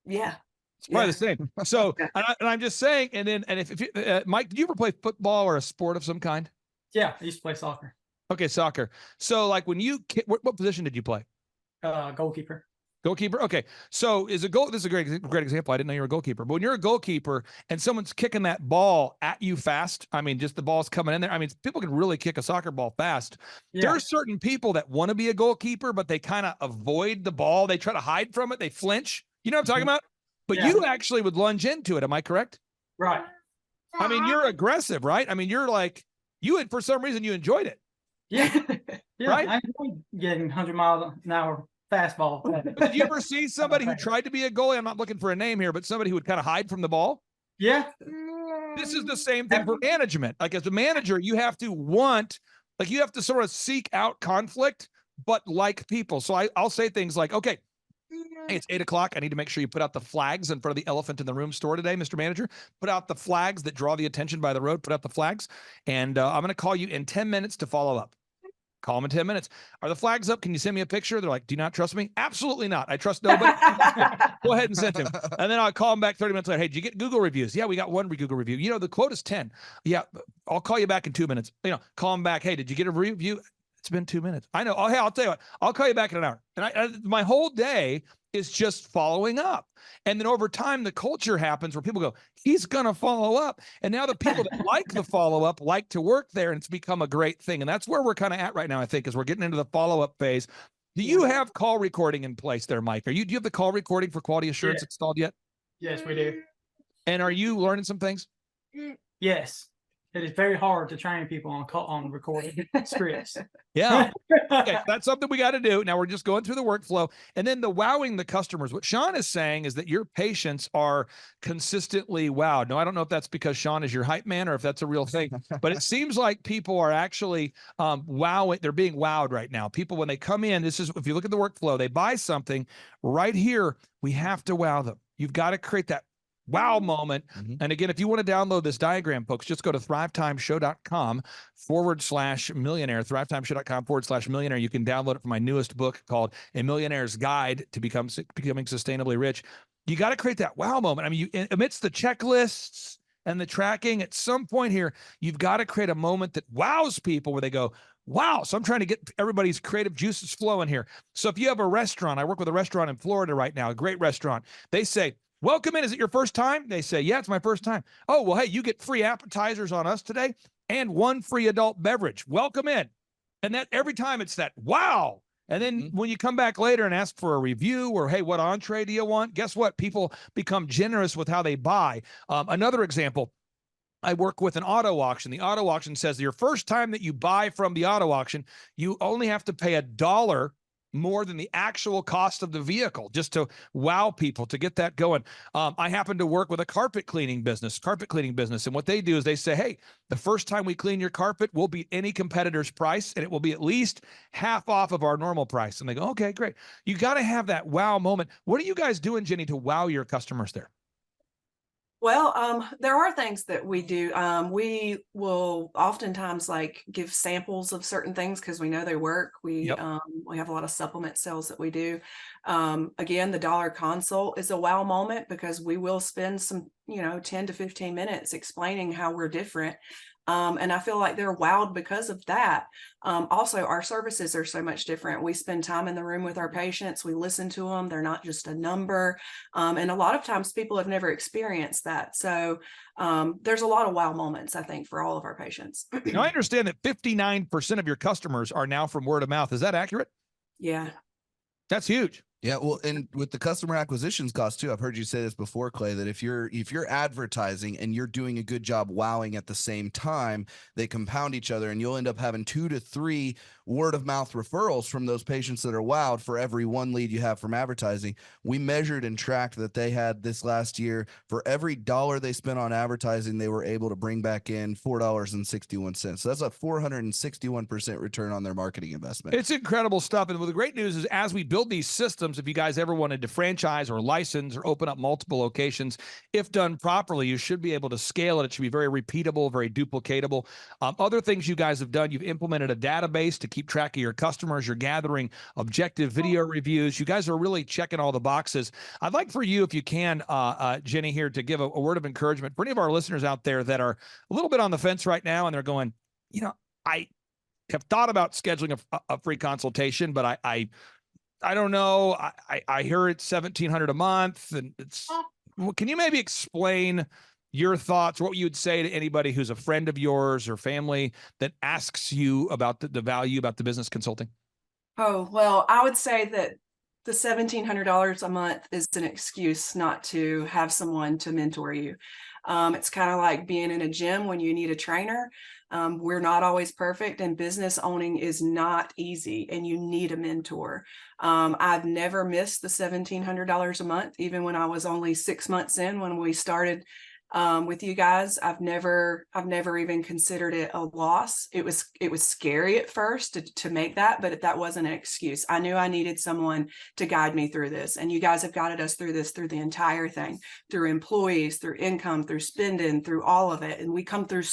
Yeah. It's probably the same. So, and I'm just saying, and if you, Mike, did you ever play football or a sport of some kind? Yeah, I used to play soccer. Okay, soccer. So like when what position did you play? Goalkeeper. Goalkeeper. Okay. So this is a great example. I didn't know you were a goalkeeper, but when you're a goalkeeper and someone's kicking that ball at you fast, I mean, just the ball's coming in there. I mean, people can really kick a soccer ball fast. Yeah. There are certain people that want to be a goalkeeper, but they kind of avoid the ball. They try to hide from it. They flinch. You know what I'm talking about? But you actually would lunge into it. Am I correct? Right. I mean, you're aggressive, right? I mean, you're like, for some reason you enjoyed it. Yeah. Yeah. Right? I enjoy getting 100 miles an hour fastball. Did you ever see somebody who tried to be a goalie? I'm not looking for a name here, but somebody who would kind of hide from the ball. Yeah. This is the same thing for management. Like as a manager, you have to sort of seek out conflict, but like people. So I'll say things like, okay, hey, it's 8:00. I need to make sure you put out the flags in front of the elephant in the room store today, Mr. Manager. Put out the flags that draw the attention by the road. Put out the flags. And I'm going to call you in 10 minutes to follow up. Call them in 10 minutes. Are the flags up? Can you send me a picture? They're like, do you not trust me? Absolutely not. I trust nobody. Go ahead and send him. And then I'll call him back 30 minutes later. Hey, did you get Google reviews? Yeah, we got one Google review. You know, the quote is 10. Yeah, I'll call you back in 2 minutes. You know, call him back. Hey, did you get a review? It's been 2 minutes. I know. Oh, hey, I'll tell you what. I'll call you back in an hour. And my whole day is just following up. And then over time, the culture happens where people go, he's going to follow up. And now the people that like the follow-up like to work there, and it's become a great thing. And that's where we're kind of at right now, I think, is we're getting into the follow-up phase. Do you have call recording in place there, Mike? Do you have the call recording for quality assurance installed yet? Yes, we do. And are you learning some things? Yes. It is very hard to train people on recording scripts. Yeah. Okay, that's something we got to do. Now we're just going through the workflow. And then the wowing the customers. What Sean is saying is that your patients are consistently wowed. Now, I don't know if that's because Sean is your hype man or if that's a real thing, but it seems like people are actually wowing. They're being wowed right now. People, when they come in, if you look at the workflow, they buy something right here, we have to wow them. You've got to create that wow moment. And again, if you want to download this diagram, folks, just go to thrivetimeshow.com/millionaire, thrivetimeshow.com/millionaire. You can download it from my newest book called A Millionaire's Guide to Becoming Sustainably Rich. You got to create that wow moment. I mean, amidst the checklists and the tracking, at some point here, you've got to create a moment that wows people where they go, wow. So I'm trying to get everybody's creative juices flowing here. So if you have a restaurant, I work with a restaurant in Florida right now, a great restaurant. They say, welcome in. Is it your first time? They say, yeah, it's my first time. Oh, well, hey, you get free appetizers on us today and one free adult beverage. Welcome in. And that every time it's that, wow. And then when you come back later and ask for a review or, hey, what entree do you want? Guess what? People become generous with how they buy. Another example, I work with an auto auction. The auto auction says your first time that you buy from the auto auction, you only have to pay $1 more than the actual cost of the vehicle just to wow people, to get that going. I happen to work with a carpet cleaning business. And what they do is they say, hey, the first time we clean your carpet, we'll beat any competitor's price, and it will be at least half off of our normal price. And they go, okay, great. You got to have that wow moment. What are you guys doing, Jenny, to wow your customers there? Well, there are things that we do. We will oftentimes like give samples of certain things because we know they work. We have a lot of supplement sales that we do. Again, the dollar consult is a wow moment because we will spend some, 10 to 15 minutes explaining how we're different. And I feel like they're wowed because of that. Also, our services are so much different. We spend time in the room with our patients. We listen to them. They're not just a number. And a lot of times people have never experienced that. So there's a lot of wow moments, I think, for all of our patients. Now, I understand that 59% of your customers are now from word of mouth. Is that accurate? Yeah. That's huge. Yeah, well, and with the customer acquisitions cost too, I've heard you say this before, Clay, that if you're advertising and you're doing a good job wowing at the same time, they compound each other, and you'll end up having 2 to 3 word of mouth referrals from those patients that are wowed for every 1 lead you have from advertising. We measured and tracked that they had this last year, for every $1 they spent on advertising, they were able to bring back in $4.61. So that's a 461% return on their marketing investment. It's incredible stuff. And the great news is, as we build these systems, if you guys ever wanted to franchise or license or open up multiple locations, if done properly, you should be able to scale it. It should be very repeatable, very duplicatable. Other things you guys have done, you've implemented a database to keep track of your customers. You're gathering objective video reviews. You guys are really checking all the boxes. I'd like for you, if you can, Jenny, here, to give a word of encouragement for any of our listeners out there that are a little bit on the fence right now, and they're going, I have thought about scheduling a free consultation, but I don't know. I hear it's $1,700 a month, and can you maybe explain your thoughts, what you would say to anybody who's a friend of yours or family that asks you about the value about the business consulting? Oh, well, I would say that the $1,700 a month is an excuse not to have someone to mentor you. It's kind of like being in a gym when you need a trainer. We're not always perfect, and business owning is not easy, and you need a mentor. I've never missed the $1,700 a month, even when I was only 6 months in when we started with you guys. I've never even considered it a loss. It was scary at first to make that, but that wasn't an excuse. I knew I needed someone to guide me through this, and you guys have guided us through this, through the entire thing, through employees, through income, through spending, through all of it. And we come through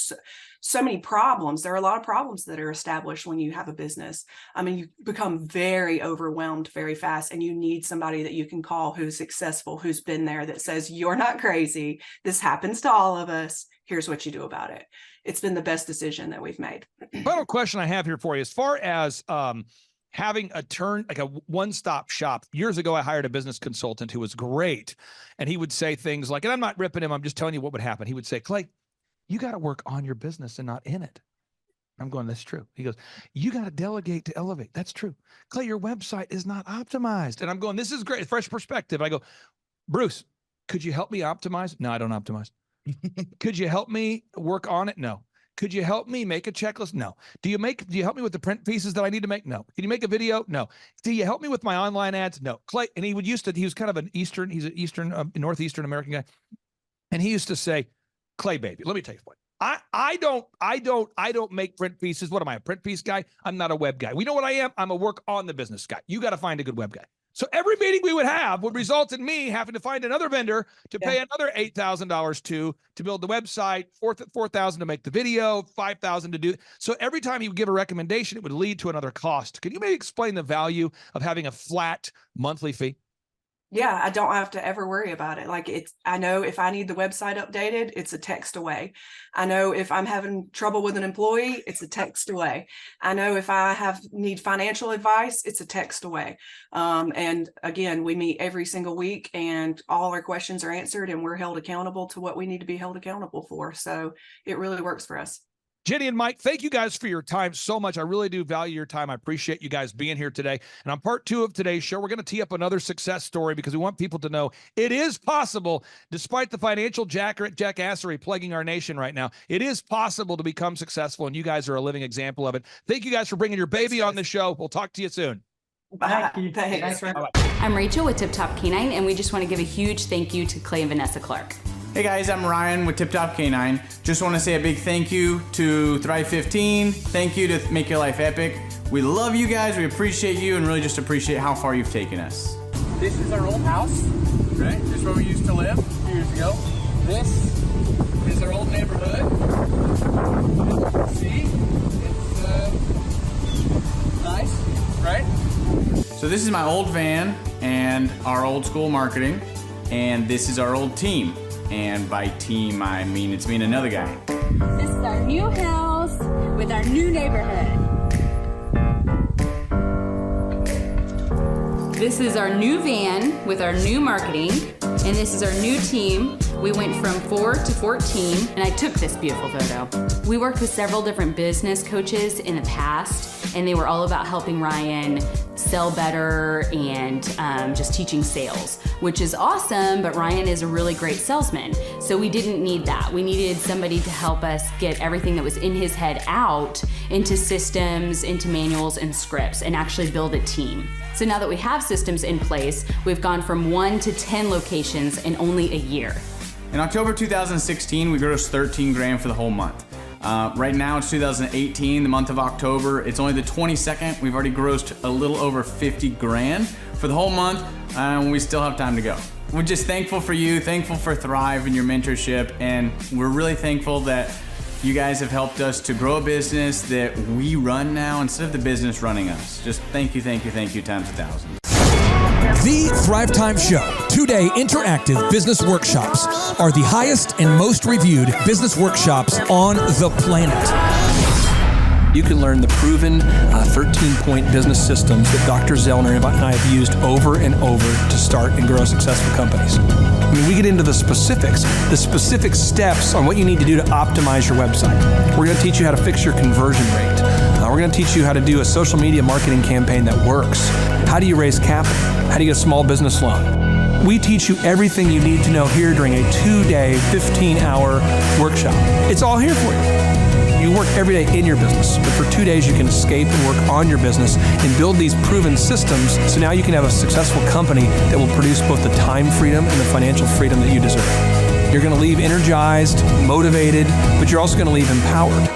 so many problems. There are a lot of problems that are established when you have a business. I mean, you become very overwhelmed very fast, and you need somebody that you can call who's successful, who's been there, that says, you're not crazy. This happens to all of us. Here's what you do about it. It's been the best decision that we've made. Final question I have here for you, as far as having like a one-stop shop. Years ago, I hired a business consultant who was great. And he would say things like, and I'm not ripping him, I'm just telling you what would happen. He would say, Clay, you got to work on your business and not in it. I'm going, that's true. He goes, you got to delegate to elevate. That's true. Clay, your website is not optimized. And I'm going, this is great. Fresh perspective. I go, Bruce, could you help me optimize? No, I don't optimize. Could you help me work on it? No. Could you help me make a checklist? No. Do you help me with the print pieces that I need to make? No. Can you make a video? No. Do you help me with my online ads? No. Clay, and he was kind of he's an Northeastern American guy. And he used to say, Clay, baby, let me tell you what. I don't make print pieces. What am I, a print piece guy? I'm not a web guy. We know what I am. I'm a work on the business guy. You got to find a good web guy. So every meeting we would have would result in me having to find another vendor to pay another $8,000 to build the website, $4,000 to make the video, $5,000 to do. So every time he would give a recommendation, it would lead to another cost. Can you maybe explain the value of having a flat monthly fee? Yeah, I don't have to ever worry about it. Like I know if I need the website updated, it's a text away. I know if I'm having trouble with an employee, it's a text away. I know if I need financial advice, it's a text away. And again, we meet every single week, and all our questions are answered, and we're held accountable to what we need to be held accountable for. So it really works for us. Jenny and Mike, thank you guys for your time so much. I really do value your time. I appreciate you guys being here today. And on part 2 of today's show, we're going to tee up another success story because we want people to know it is possible, despite the financial jackassery plaguing our nation right now. It is possible to become successful, and you guys are a living example of it. Thank you guys for bringing your baby on the show. We'll talk to you soon. Bye. Thanks. I'm Rachel with Tip Top Canine, and we just want to give a huge thank you to Clay and Vanessa Clark. Hey guys, I'm Ryan with Tip Top Canine. Just want to say a big thank you to Thrive 15. Thank you to Make Your Life Epic. We love you guys, we appreciate you, and really just appreciate how far you've taken us. This is our old house, right? This is where we used to live a few years ago. This is our old neighborhood. As you can see, it's nice, right? So this is my old van and our old school marketing, and this is our old team. And by team, I mean it's me and another guy. This is our new house with our new neighborhood. This is our new van with our new marketing, and this is our new team. We went from 4 to 14, and I took this beautiful photo. We worked with several different business coaches in the past, and they were all about helping Ryan sell better and just teaching sales, which is awesome, but Ryan is a really great salesman. So we didn't need that. We needed somebody to help us get everything that was in his head out into systems, into manuals and scripts, and actually build a team. So now that we have systems in place, we've gone from 1 to 10 locations in only a year. In October 2016, we grossed 13 grand for the whole month. Right now it's 2018, the month of October. It's only the 22nd. We've already grossed a little over 50 grand for the whole month, and we still have time to go. We're just thankful for you, thankful for Thrive and your mentorship, and we're really thankful that you guys have helped us to grow a business that we run now instead of the business running us. Just thank you times 1,000. The Thrivetime Show, 2-day interactive business workshops, are the highest and most reviewed business workshops on the planet. You can learn the proven 13-point business systems that Dr. Zellner and I have used over and over to start and grow successful companies. I mean, we get into the specific steps on what you need to do to optimize your website. We're going to teach you how to fix your conversion rate. We're going to teach you how to do a social media marketing campaign that works. How do you raise capital? How do you get a small business loan? We teach you everything you need to know here during a 2-day, 15-hour workshop. It's all here for you. You work every day in your business, but for 2 days you can escape and work on your business and build these proven systems so now you can have a successful company that will produce both the time freedom and the financial freedom that you deserve. You're going to leave energized, motivated, but you're also going to leave empowered.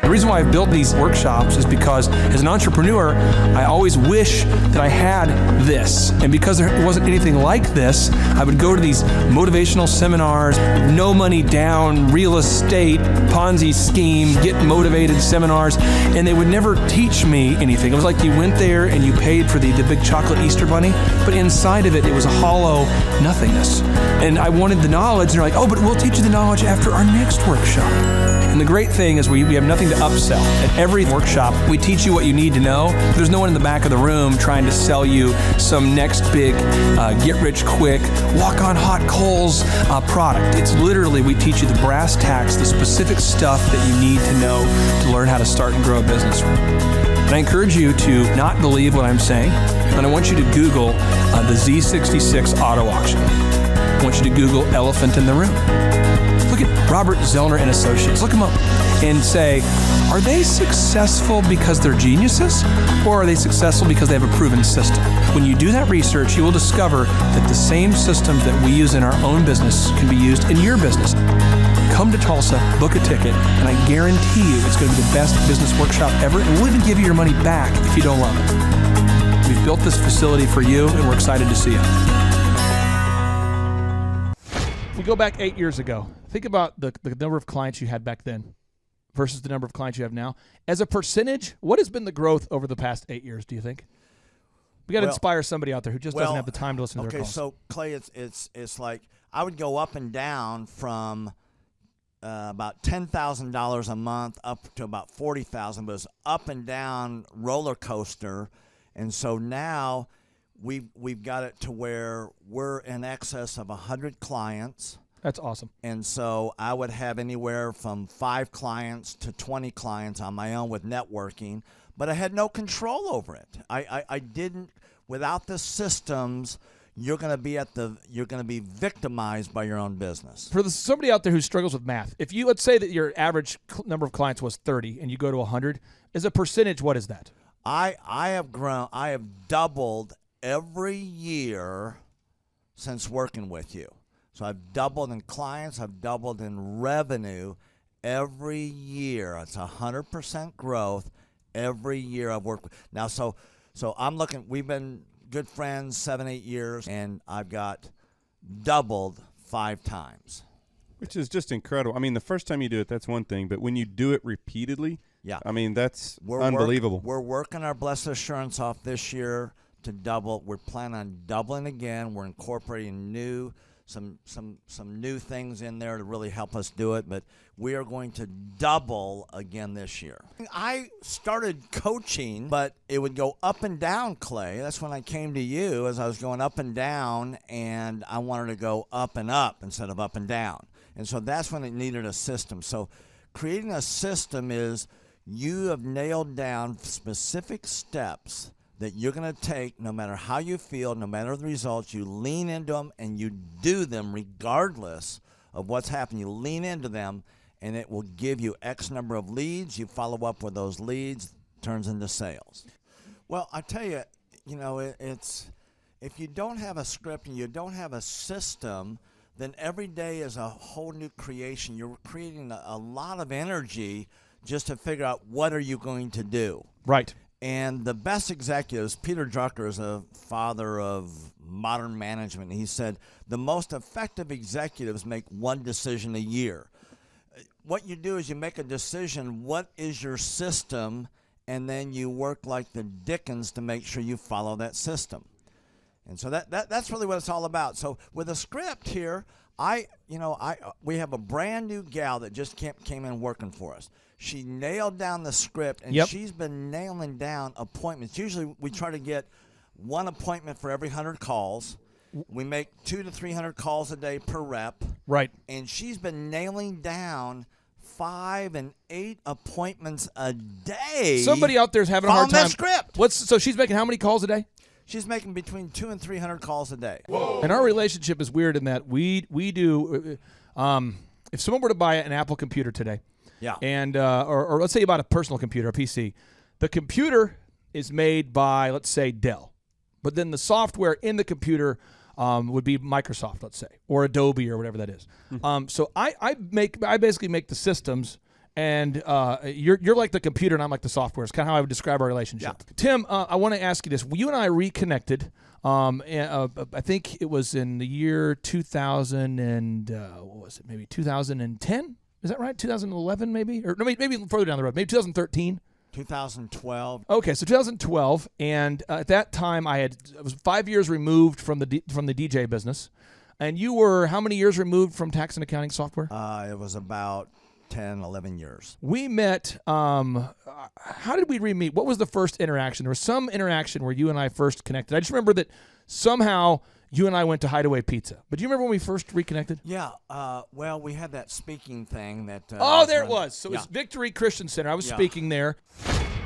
The reason why I've built these workshops is because as an entrepreneur, I always wish that I had this. And because there wasn't anything like this, I would go to these motivational seminars, no money down, real estate, Ponzi scheme, get motivated seminars, and they would never teach me anything. It was like you went there and you paid for the big chocolate Easter bunny, but inside of it, it was a hollow nothingness. And I wanted the knowledge, and they're like, oh, but we'll teach you the knowledge after our next workshop. And the great thing is we have nothing to upsell. At every workshop, we teach you what you need to know. There's no one in the back of the room trying to sell you some next big get-rich-quick, walk-on-hot coals product. It's literally, we teach you the brass tacks, the specific stuff that you need to know to learn how to start and grow a business. And I encourage you to not believe what I'm saying, and I want you to Google the Z66 auto auction. I want you to Google elephant in the room. Look at Robert Zellner and Associates. Look them up and say, are they successful because they're geniuses, or are they successful because they have a proven system? When you do that research, you will discover that the same systems that we use in our own business can be used in your business. Come to Tulsa, book a ticket, and I guarantee you it's going to be the best business workshop ever, and we'll even give you your money back if you don't love it. We've built this facility for you, and we're excited to see you. If we go back 8 years ago, think about the number of clients you had back then versus the number of clients you have now. As a percentage, what has been the growth over the past 8 years, do you think? We got to inspire somebody out there who just doesn't have the time to listen to their calls. Okay, so Clay, it's like I would go up and down from about $10,000 a month up to about $40,000, but it was up and down roller coaster. And so now we've got it to where we're in excess of 100 clients. That's awesome. And so I would have anywhere from 5 clients to 20 clients on my own with networking, but I had no control over it. I didn't, without the systems, you're going to be victimized by your own business. For somebody out there who struggles with math, if you, let's say that your average number of clients was 30 and you go to 100, as a percentage, what is that? I have doubled every year since working with you. So I've doubled in clients, I've doubled in revenue every year. It's 100% growth every year I've worked with. Now, so I'm looking, we've been good friends 7-8 years, and I've got doubled 5 times. Which is just incredible. I mean, the first time you do it, that's one thing, but when you do it repeatedly, yeah, I mean, that's unbelievable. We're working our Blessed Assurance off this year to double. We're planning on doubling again. We're incorporating some new things in there to really help us do it, but we are going to double again this year. I started coaching, but it would go up and down, Clay. That's when I came to you, as I was going up and down, and I wanted to go up and up instead of up and down. And so that's when it needed a system. So creating a system is you have nailed down specific steps that you're going to take no matter how you feel, no matter the results. You lean into them and you do them regardless of what's happening. You lean into them and it will give you X number of leads. You follow up with those leads, turns into sales. Well, I tell you, it's if you don't have a script and you don't have a system, then every day is a whole new creation. You're creating a lot of energy just to figure out what are you going to do. Right. And the best executives, Peter Drucker is a father of modern management. He said, the most effective executives make one decision a year. What you do is you make a decision, what is your system, and then you work like the Dickens to make sure you follow that system. And so that's really what it's all about. So with a script here, we have a brand new gal that just came in working for us. She nailed down the script, and she's been nailing down appointments. Usually we try to get one appointment for every 100 calls. We make 200 to 300 calls a day per rep. Right. And she's been nailing down 5 and 8 appointments a day. Somebody out there's having a hard time. That script. So she's making how many calls a day? She's making between 200 and 300 calls a day. Whoa. And our relationship is weird in that we do. If someone were to buy an Apple computer today, yeah, and or let's say you bought a personal computer, a PC, the computer is made by, let's say, Dell, but then the software in the computer would be Microsoft, let's say, or Adobe or whatever that is. So I basically make the systems. And you're like the computer, and I'm like the software. It's kind of how I would describe our relationship. Yeah. Tim, I want to ask you this. You and I reconnected. I think it was in the year 2000 and what was it? Maybe 2010. Is that right? 2011, maybe, or no, maybe further down the road. Maybe 2013. 2012. Okay, so 2012, and at that time I was 5 years removed from the DJ business, and you were how many years removed from tax and accounting software? It was about 10, 11 years. We met, how did we re-meet? What was the first interaction? There was some interaction where you and I first connected. I just remember that somehow you and I went to Hideaway Pizza. But do you remember when we first reconnected? Yeah, well, we had that speaking thing that... there it was. So it was Victory Christian Center. I was speaking there.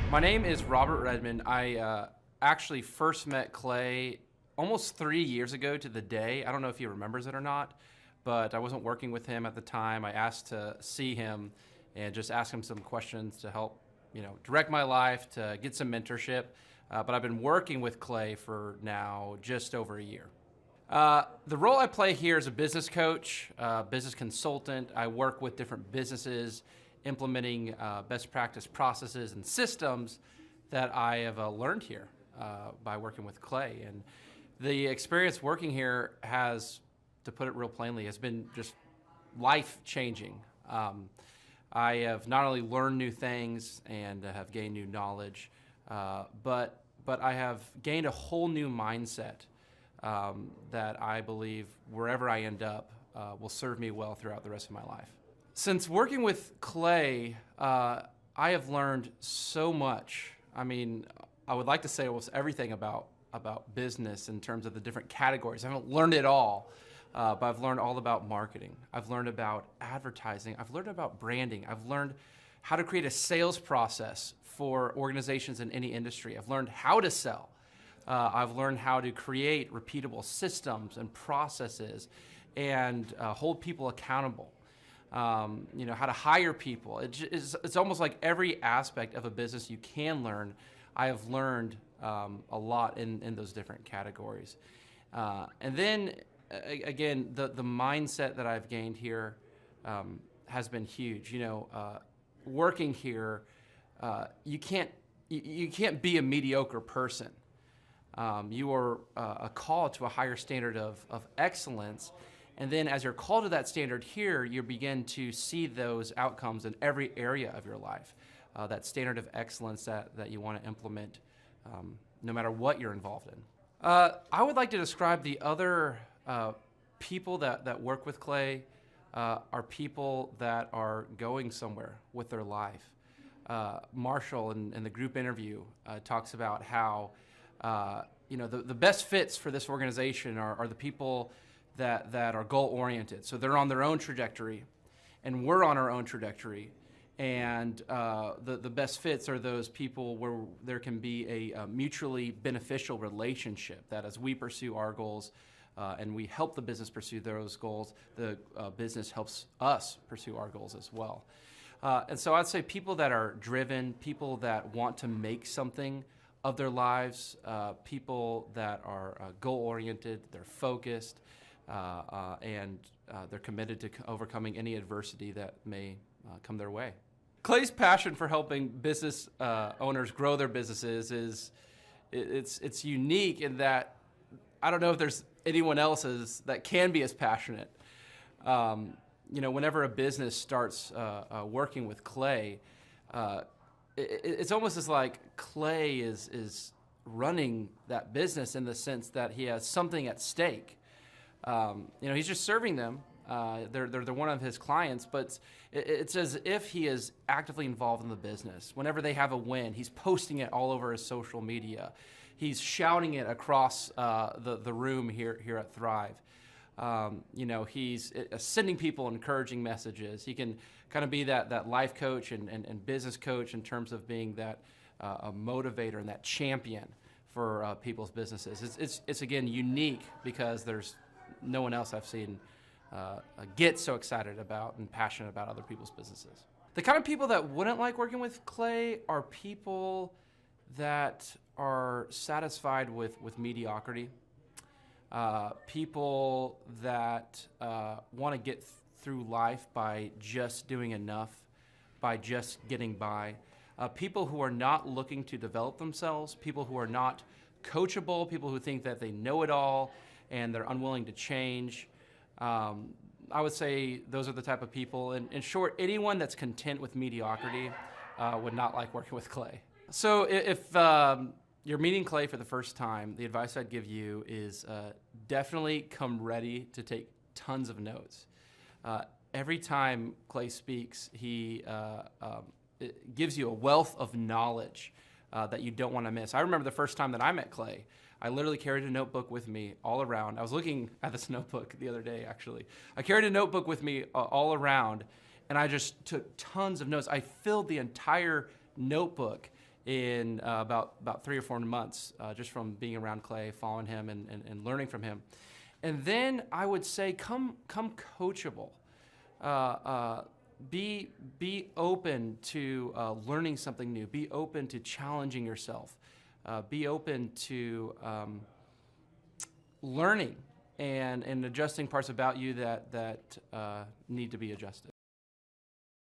My name is Robert Redmond. I actually first met Clay almost 3 years ago to the day. I don't know if he remembers it or not, but I wasn't working with him at the time. I asked to see him and just ask him some questions to help, direct my life, to get some mentorship. But I've been working with Clay for now just over a year. The role I play here is a business coach, business consultant. I work with different businesses implementing best practice processes and systems that I have learned here by working with Clay. And the experience working here has, to put it real plainly, has been just life-changing. I have not only learned new things and have gained new knowledge, but I have gained a whole new mindset that I believe wherever I end up will serve me well throughout the rest of my life. Since working with Clay, I have learned so much. I mean, I would like to say almost everything about business in terms of the different categories. I haven't learned it all. but I've learned all about marketing. I've learned about advertising. I've learned about branding. I've learned how to create a sales process for organizations in any industry. I've learned how to sell. I've learned how to create repeatable systems and processes and hold people accountable. You know, how to hire people. It's almost like every aspect of a business you can learn. I have learned a lot in those different categories. And then, again, the mindset that I've gained here has been huge. You know, working here, you can't be a mediocre person. You are a call to a higher standard of excellence. And then as you're called to that standard here, you begin to see those outcomes in every area of your life. That standard of excellence that you want to implement no matter what you're involved in. I would like to describe the other people that work with Clay are people that are going somewhere with their life. Marshall in the group interview talks about how you know, the best fits for this organization are the people that are goal-oriented. So they're on their own trajectory, and we're on our own trajectory. And the best fits are those people where there can be a mutually beneficial relationship, that as we pursue our goals and we help the business pursue those goals, the business helps us pursue our goals as well. And so I'd say people that are driven, people that want to make something of their lives, people that are goal-oriented, they're focused, and they're committed to overcoming any adversity that may come their way. Clay's passion for helping business owners grow their businesses it's unique in that I don't know if there's anyone else that can be as passionate. You know, whenever a business starts working with Clay, it's almost as like Clay is running that business in the sense that he has something at stake. You know, he's just serving them. They're one of his clients, but it's as if he is actively involved in the business. Whenever they have a win, he's posting it all over his social media. He's shouting it across the room here at Thrive. You know, he's sending people encouraging messages. He can kind of be that life coach and business coach in terms of being that a motivator and that champion for people's businesses. It's again unique because there's no one else I've seen get so excited about and passionate about other people's businesses. The kind of people that wouldn't like working with Clay are people that are satisfied with mediocrity. People that want to get through life by just doing enough, by just getting by. People who are not looking to develop themselves, people who are not coachable, people who think that they know it all and they're unwilling to change. I would say those are the type of people. In short, anyone that's content with mediocrity would not like working with Clay. So if you're meeting Clay for the first time, the advice I'd give you is definitely come ready to take tons of notes. Every time Clay speaks, he it gives you a wealth of knowledge that you don't want to miss. I remember the first time that I met Clay, I literally carried a notebook with me all around. I was looking at this notebook the other day, actually. I carried a notebook with me all around, and I just took tons of notes. I filled the entire notebook in about 3 or 4 months, just from being around Clay, following him, and learning from him. And then I would say, come coachable. Be open to learning something new. Be open to challenging yourself. Be open to learning and adjusting parts about you that need to be adjusted.